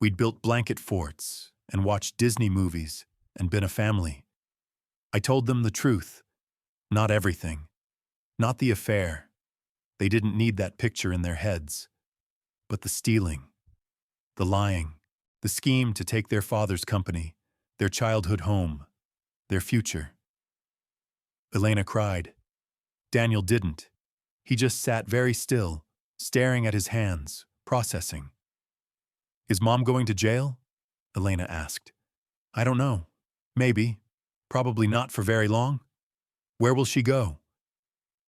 we'd built blanket forts and watched Disney movies and been a family. I told them the truth, not everything, not the affair. They didn't need that picture in their heads, but the stealing, the lying, the scheme to take their father's company, their childhood home, their future. Elena cried. Daniel didn't. He just sat very still, staring at his hands, processing. Is Mom going to jail? Elena asked. I don't know. Maybe. Probably not for very long. Where will she go?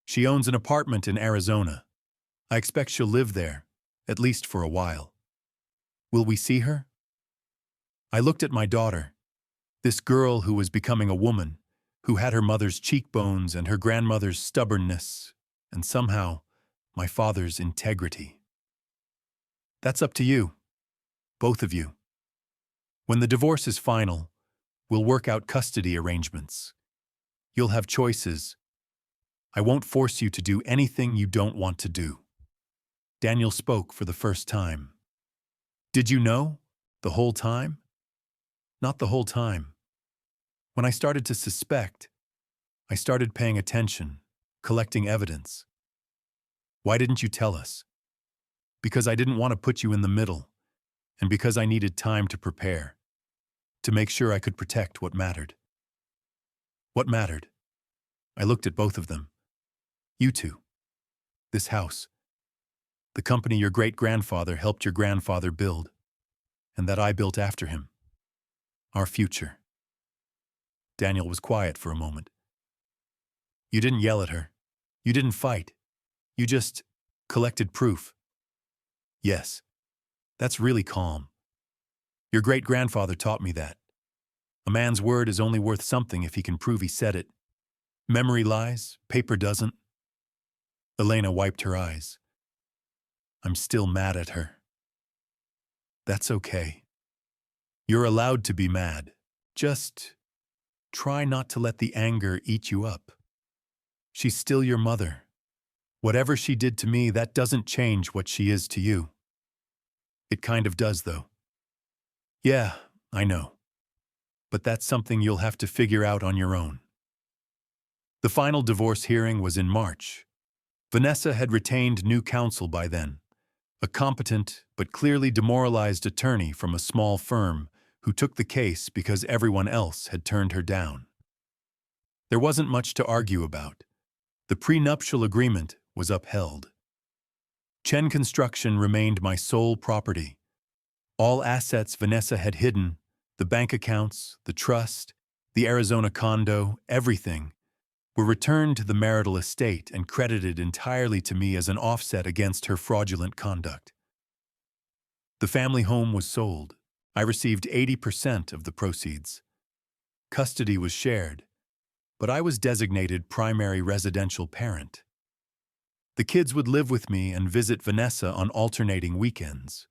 She owns an apartment in Arizona. I expect she'll live there, at least for a while. Will we see her? I looked at my daughter, this girl who was becoming a woman, who had her mother's cheekbones and her grandmother's stubbornness, and somehow my father's integrity. That's up to you, both of you. When the divorce is final, we'll work out custody arrangements. You'll have choices. I won't force you to do anything you don't want to do. Daniel spoke for the first time. Did you know? The whole time? Not the whole time. When I started to suspect, I started paying attention, collecting evidence. Why didn't you tell us? Because I didn't want to put you in the middle, and because I needed time to prepare, to make sure I could protect what mattered. What mattered? I looked at both of them. You two. This house. The company your great-grandfather helped your grandfather build, and that I built after him. Our future. Daniel was quiet for a moment. You didn't yell at her. You didn't fight. You just collected proof. Yes, that's really calm. Your great-grandfather taught me that. A man's word is only worth something if he can prove he said it. Memory lies, paper doesn't. Elena wiped her eyes. I'm still mad at her. That's okay. You're allowed to be mad. Just try not to let the anger eat you up. She's still your mother. Whatever she did to me, that doesn't change what she is to you. It kind of does, though. Yeah, I know. But that's something you'll have to figure out on your own. The final divorce hearing was in March. Vanessa had retained new counsel by then, a competent but clearly demoralized attorney from a small firm who took the case because everyone else had turned her down. There wasn't much to argue about. The prenuptial agreement was upheld. Chen Construction remained my sole property. All assets Vanessa had hidden, the bank accounts, the trust, the Arizona condo, everything, were returned to the marital estate and credited entirely to me as an offset against her fraudulent conduct. The family home was sold. I received 80% of the proceeds. Custody was shared, but I was designated primary residential parent. The kids would live with me and visit Vanessa on alternating weekends,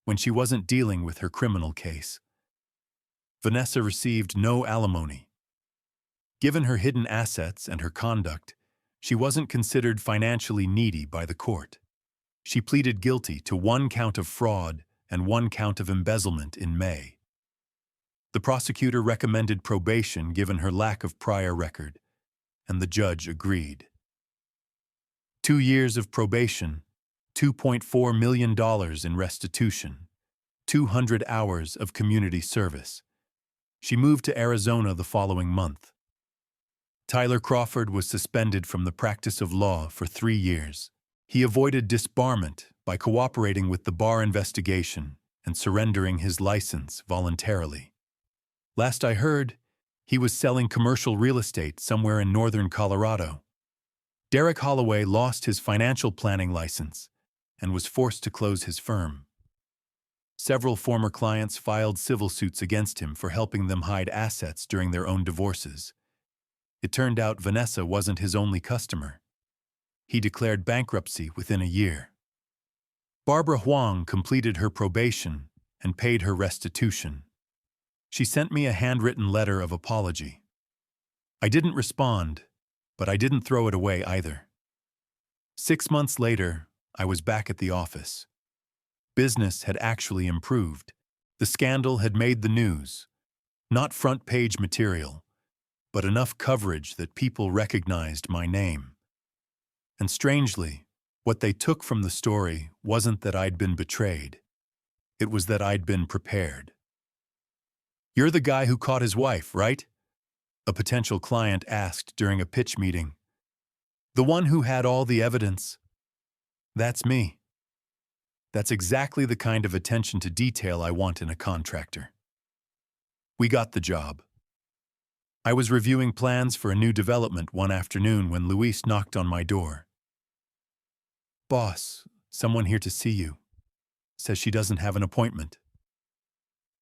when she wasn't dealing with her criminal case. Vanessa received no alimony. Given her hidden assets and her conduct, she wasn't considered financially needy by the court. She pleaded guilty to 1 count of fraud and 1 count of embezzlement in May. The prosecutor recommended probation given her lack of prior record, and the judge agreed. 2 years of probation, $2.4 million in restitution, 200 hours of community service. She moved to Arizona the following month. Tyler Crawford was suspended from the practice of law for 3 years. He avoided disbarment by cooperating with the bar investigation and surrendering his license voluntarily. Last I heard, he was selling commercial real estate somewhere in northern Colorado. Derek Holloway lost his financial planning license and was forced to close his firm. Several former clients filed civil suits against him for helping them hide assets during their own divorces. It turned out Vanessa wasn't his only customer. He declared bankruptcy within a year. Barbara Huang completed her probation and paid her restitution. She sent me a handwritten letter of apology. I didn't respond, but I didn't throw it away either. 6 months later, I was back at the office. Business had actually improved. The scandal had made the news. Not front-page material, but enough coverage that people recognized my name. And strangely, what they took from the story wasn't that I'd been betrayed. It was that I'd been prepared. "You're the guy who caught his wife, right?" a potential client asked during a pitch meeting. "The one who had all the evidence?" "That's me." That's exactly the kind of attention to detail I want in a contractor. We got the job. I was reviewing plans for a new development one afternoon when Louise knocked on my door. "Boss, someone here to see you. Says she doesn't have an appointment."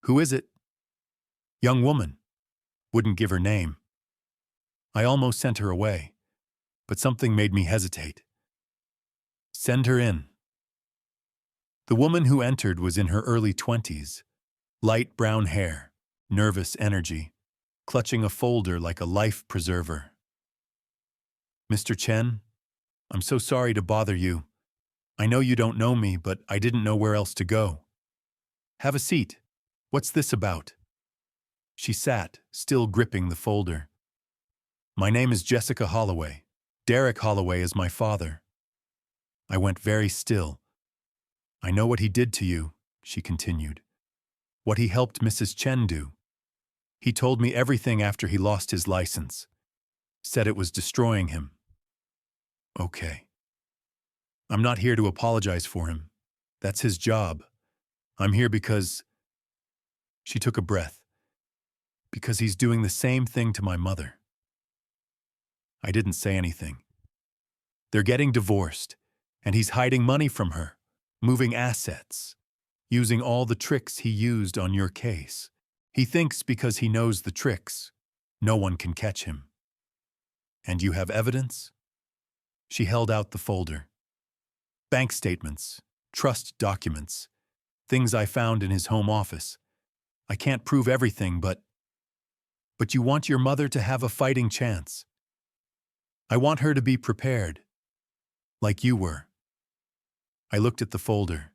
"Who is it?" "Young woman." Wouldn't give her name. I almost sent her away, but something made me hesitate. "Send her in." The woman who entered was in her early 20s, light brown hair, nervous energy, clutching a folder like a life preserver. "Mr. Chen, I'm so sorry to bother you. I know you don't know me, but I didn't know where else to go." "Have a seat. What's this about?" She sat, still gripping the folder. "My name is Jessica Holloway. Derek Holloway is my father." I went very still. "I know what he did to you," she continued. "What he helped Mrs. Chen do. He told me everything after he lost his license. Said it was destroying him." "Okay. I'm not here to apologize for him. That's his job. I'm here because—" She took a breath. "Because he's doing the same thing to my mother." I didn't say anything. "They're getting divorced, and he's hiding money from her, moving assets, using all the tricks he used on your case. He thinks because he knows the tricks, no one can catch him." "And you have evidence?" She held out the folder. "Bank statements, trust documents, things I found in his home office. I can't prove everything, but you want your mother to have a fighting chance. I want her to be prepared, like you were." I looked at the folder.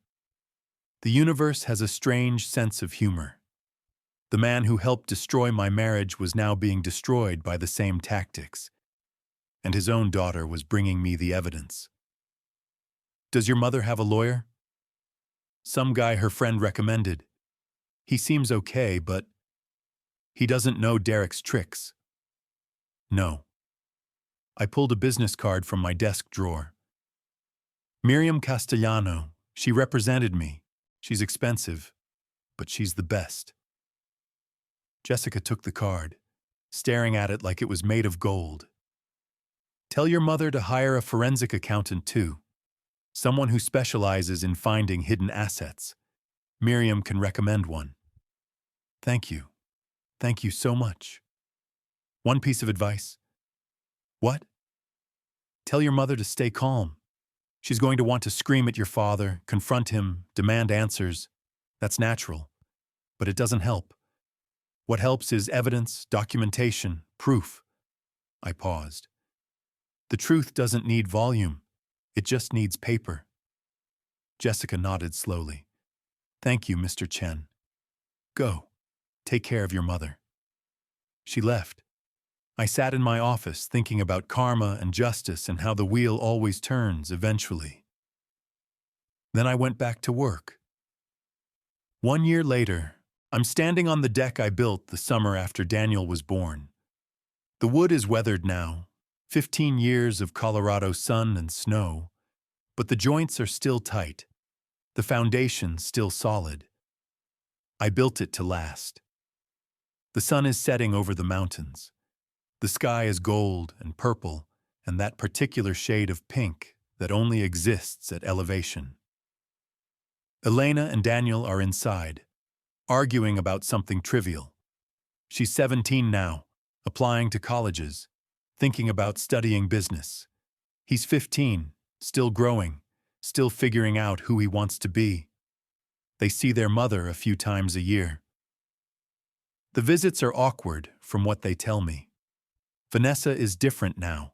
The universe has a strange sense of humor. The man who helped destroy my marriage was now being destroyed by the same tactics, and his own daughter was bringing me the evidence. "Does your mother have a lawyer?" "Some guy her friend recommended. He seems okay, but he doesn't know Derek's tricks." "No." I pulled a business card from my desk drawer. "Miriam Castellano. She represented me. She's expensive, but she's the best." Jessica took the card, staring at it like it was made of gold. "Tell your mother to hire a forensic accountant too. Someone who specializes in finding hidden assets. Miriam can recommend one." "Thank you. Thank you so much. One piece of advice." "What?" "Tell your mother to stay calm. She's going to want to scream at your father, confront him, demand answers. That's natural. But it doesn't help. What helps is evidence, documentation, proof." I paused. "The truth doesn't need volume. It just needs paper." Jessica nodded slowly. "Thank you, Mr. Chen. Go. Take care of your mother." She left. I sat in my office thinking about karma and justice and how the wheel always turns eventually. Then I went back to work. 1 year later, I'm standing on the deck I built the summer after Daniel was born. The wood is weathered now, 15 years of Colorado sun and snow, but the joints are still tight, the foundation still solid. I built it to last. The sun is setting over the mountains. The sky is gold and purple and that particular shade of pink that only exists at elevation. Elena and Daniel are inside, arguing about something trivial. She's 17 now, applying to colleges, thinking about studying business. He's 15, still growing, still figuring out who he wants to be. They see their mother a few times a year. The visits are awkward from what they tell me. Vanessa is different now,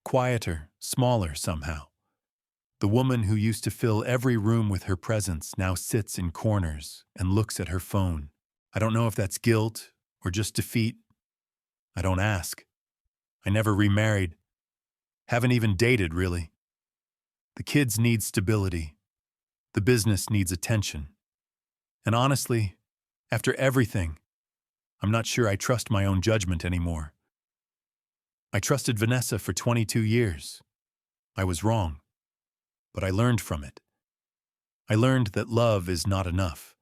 quieter, smaller somehow. The woman who used to fill every room with her presence now sits in corners and looks at her phone. I don't know if that's guilt or just defeat. I don't ask. I never remarried. Haven't even dated, really. The kids need stability. The business needs attention. And honestly, after everything, I'm not sure I trust my own judgment anymore. I trusted Vanessa for 22 years. I was wrong. But I learned from it. I learned that love is not enough,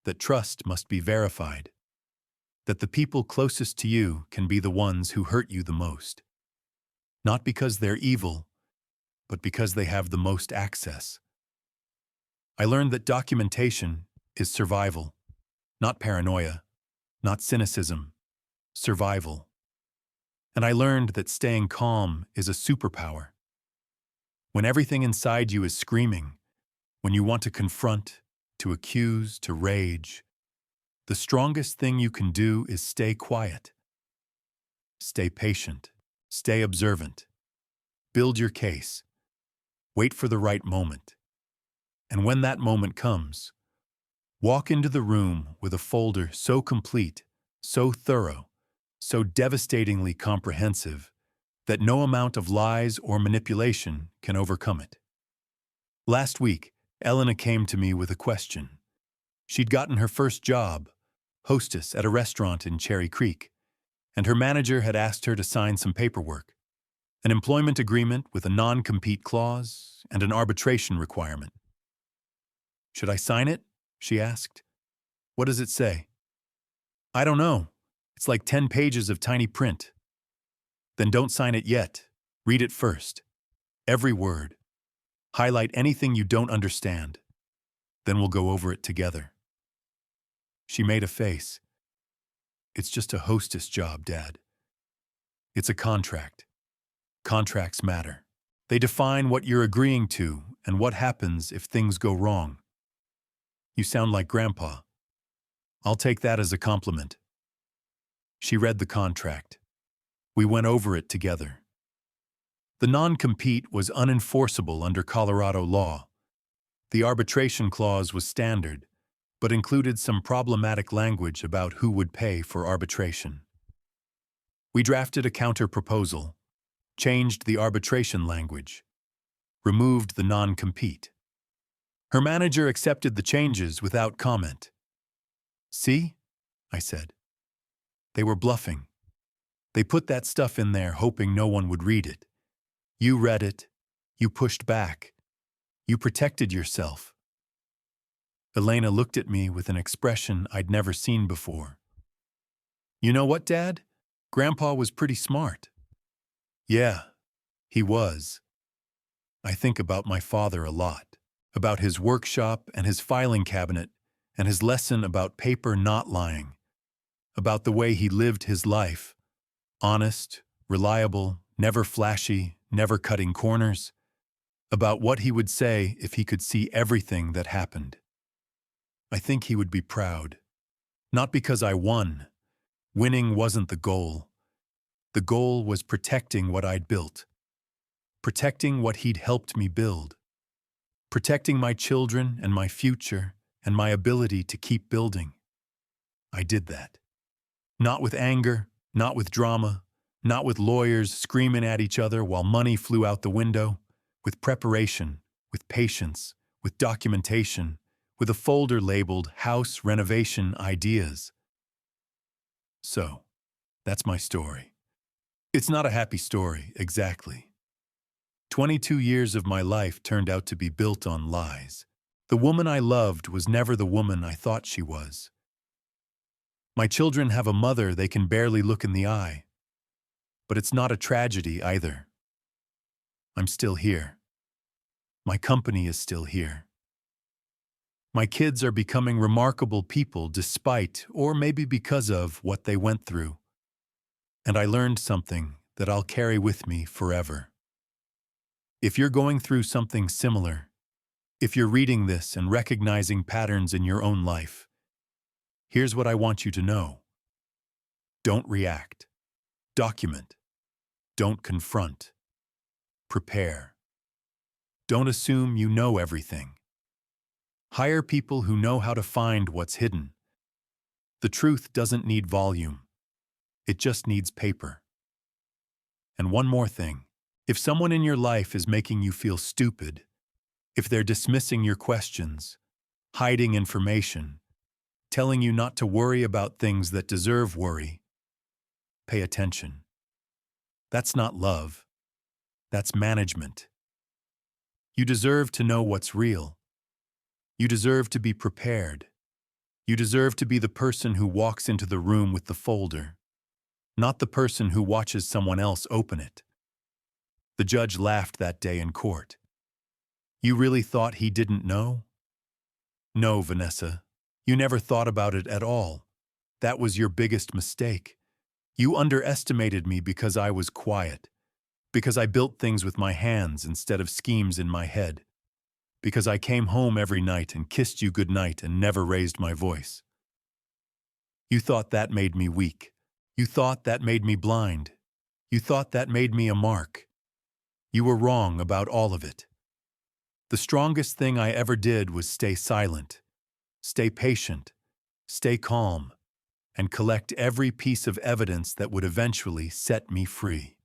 that trust must be verified, that the people closest to you can be the ones who hurt you the most. Not because they're evil, but because they have the most access. I learned that documentation is survival, not paranoia, not cynicism, survival. And I learned that staying calm is a superpower. When everything inside you is screaming, when you want to confront, to accuse, to rage, the strongest thing you can do is stay quiet. Stay patient. Stay observant. Build your case. Wait for the right moment. And when that moment comes, walk into the room with a folder so complete, so thorough, so devastatingly comprehensive, that no amount of lies or manipulation can overcome it. Last week, Elena came to me with a question. She'd gotten her first job, hostess at a restaurant in Cherry Creek, and her manager had asked her to sign some paperwork, an employment agreement with a non-compete clause and an arbitration requirement. "Should I sign it?" she asked. "What does it say?" "I don't know. It's like 10 pages of tiny print." "Then don't sign it yet. Read it first. Every word. Highlight anything you don't understand. Then we'll go over it together." She made a face. "It's just a hostess job, Dad. It's a contract. Contracts matter. They define what you're agreeing to and what happens if things go wrong." "You sound like Grandpa." "I'll take that as a compliment." She read the contract. We went over it together. The non-compete was unenforceable under Colorado law. The arbitration clause was standard, but included some problematic language about who would pay for arbitration. We drafted a counter-proposal, changed the arbitration language, removed the non-compete. Her manager accepted the changes without comment. "See?" I said. "They were bluffing. They put that stuff in there hoping no one would read it. You read it. You pushed back. You protected yourself." Elena looked at me with an expression I'd never seen before. "You know what, Dad? Grandpa was pretty smart." "Yeah, he was. I think about my father a lot, about his workshop and his filing cabinet and his lesson about paper not lying, about the way he lived his life. Honest, reliable, never flashy, never cutting corners. About what he would say if he could see everything that happened. I think he would be proud. Not because I won. Winning wasn't the goal. The goal was protecting what I'd built. Protecting what he'd helped me build. Protecting my children and my future and my ability to keep building. I did that. Not with anger, not with drama, Not with lawyers screaming at each other while money flew out the window. With preparation, with patience, with documentation, with a folder labeled House Renovation Ideas. So, that's my story. It's not a happy story, exactly. 22 years of my life turned out to be built on lies. The woman I loved was never the woman I thought she was. My children have a mother they can barely look in the eye. But it's not a tragedy either. I'm still here. My company is still here. My kids are becoming remarkable people despite, or maybe because of, what they went through. And I learned something that I'll carry with me forever. If you're going through something similar, if you're reading this and recognizing patterns in your own life, here's what I want you to know. Don't react. Document. Don't confront. Prepare. Don't assume you know everything. Hire people who know how to find what's hidden. The truth doesn't need volume. It just needs paper. And one more thing. If someone in your life is making you feel stupid, if they're dismissing your questions, hiding information, telling you not to worry about things that deserve worry, pay attention. That's not love. That's management. You deserve to know what's real. You deserve to be prepared. You deserve to be the person who walks into the room with the folder, not the person who watches someone else open it. The judge laughed that day in court. You really thought he didn't know? No, Vanessa. You never thought about it at all. That was your biggest mistake. You underestimated me because I was quiet, because I built things with my hands instead of schemes in my head, because I came home every night and kissed you goodnight and never raised my voice. You thought that made me weak. You thought that made me blind. You thought that made me a mark. You were wrong about all of it. The strongest thing I ever did was stay silent, stay patient, stay calm, and collect every piece of evidence that would eventually set me free.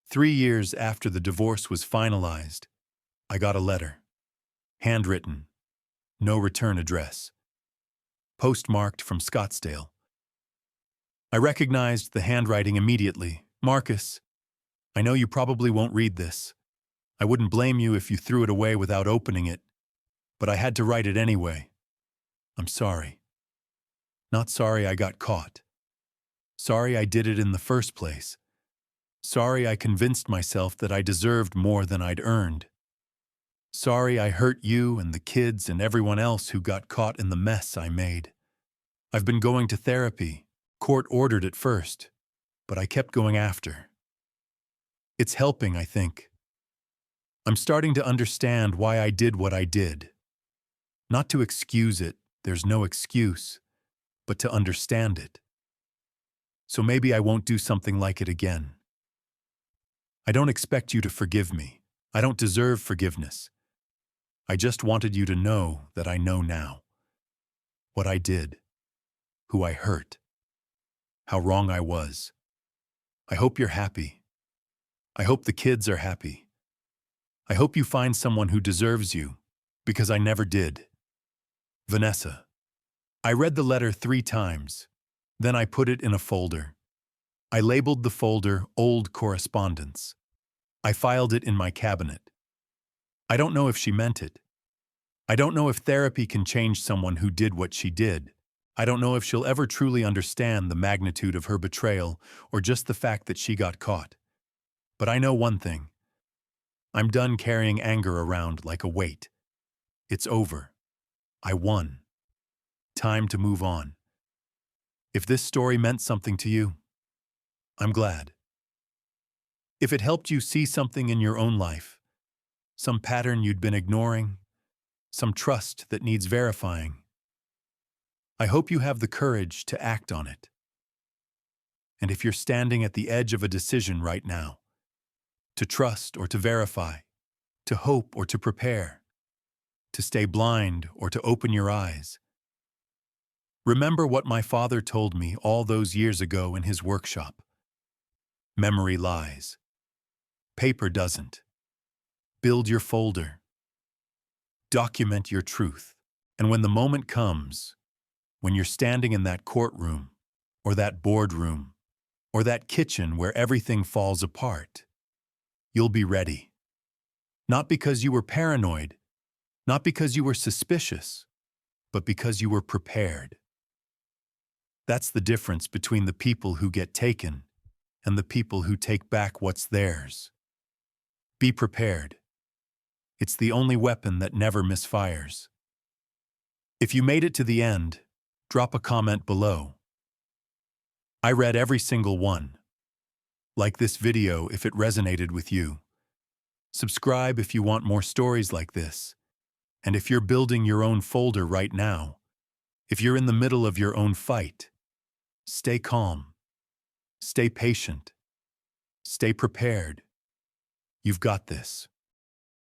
3 years after the divorce was finalized, I got a letter. Handwritten. No return address. Postmarked from Scottsdale. I recognized the handwriting immediately. Marcus, I know you probably won't read this. I wouldn't blame you if you threw it away without opening it, but I had to write it anyway. I'm sorry. Not sorry I got caught. Sorry I did it in the first place. Sorry I convinced myself that I deserved more than I'd earned. Sorry I hurt you and the kids and everyone else who got caught in the mess I made. I've been going to therapy. Court ordered it first, but I kept going after. It's helping, I think. I'm starting to understand why I did what I did. Not to excuse it, there's no excuse, but to understand it. So maybe I won't do something like it again. I don't expect you to forgive me. I don't deserve forgiveness. I just wanted you to know that I know now. What I did. Who I hurt. How wrong I was. I hope you're happy. I hope the kids are happy. I hope you find someone who deserves you, because I never did. Vanessa. I read the letter 3 times. Then I put it in a folder. I labeled the folder Old Correspondence. I filed it in my cabinet. I don't know if she meant it. I don't know if therapy can change someone who did what she did. I don't know if she'll ever truly understand the magnitude of her betrayal or just the fact that she got caught. But I know one thing. I'm done carrying anger around like a weight. It's over. I won. Time to move on. If this story meant something to you, I'm glad. If it helped you see something in your own life, some pattern you'd been ignoring, some trust that needs verifying, I hope you have the courage to act on it. And if you're standing at the edge of a decision right now, to trust or to verify, to hope or to prepare, to stay blind or to open your eyes, remember what my father told me all those years ago in his workshop. Memory lies. Paper doesn't. Build your folder. Document your truth. And when the moment comes, when you're standing in that courtroom, or that boardroom, or that kitchen where everything falls apart, you'll be ready. Not because you were paranoid, not because you were suspicious, but because you were prepared. That's the difference between the people who get taken and the people who take back what's theirs. Be prepared. It's the only weapon that never misfires. If you made it to the end, drop a comment below. I read every single one. Like this video if it resonated with you. Subscribe if you want more stories like this. And if you're building your own folder right now, if you're in the middle of your own fight, stay calm. Stay patient. Stay prepared. You've got this.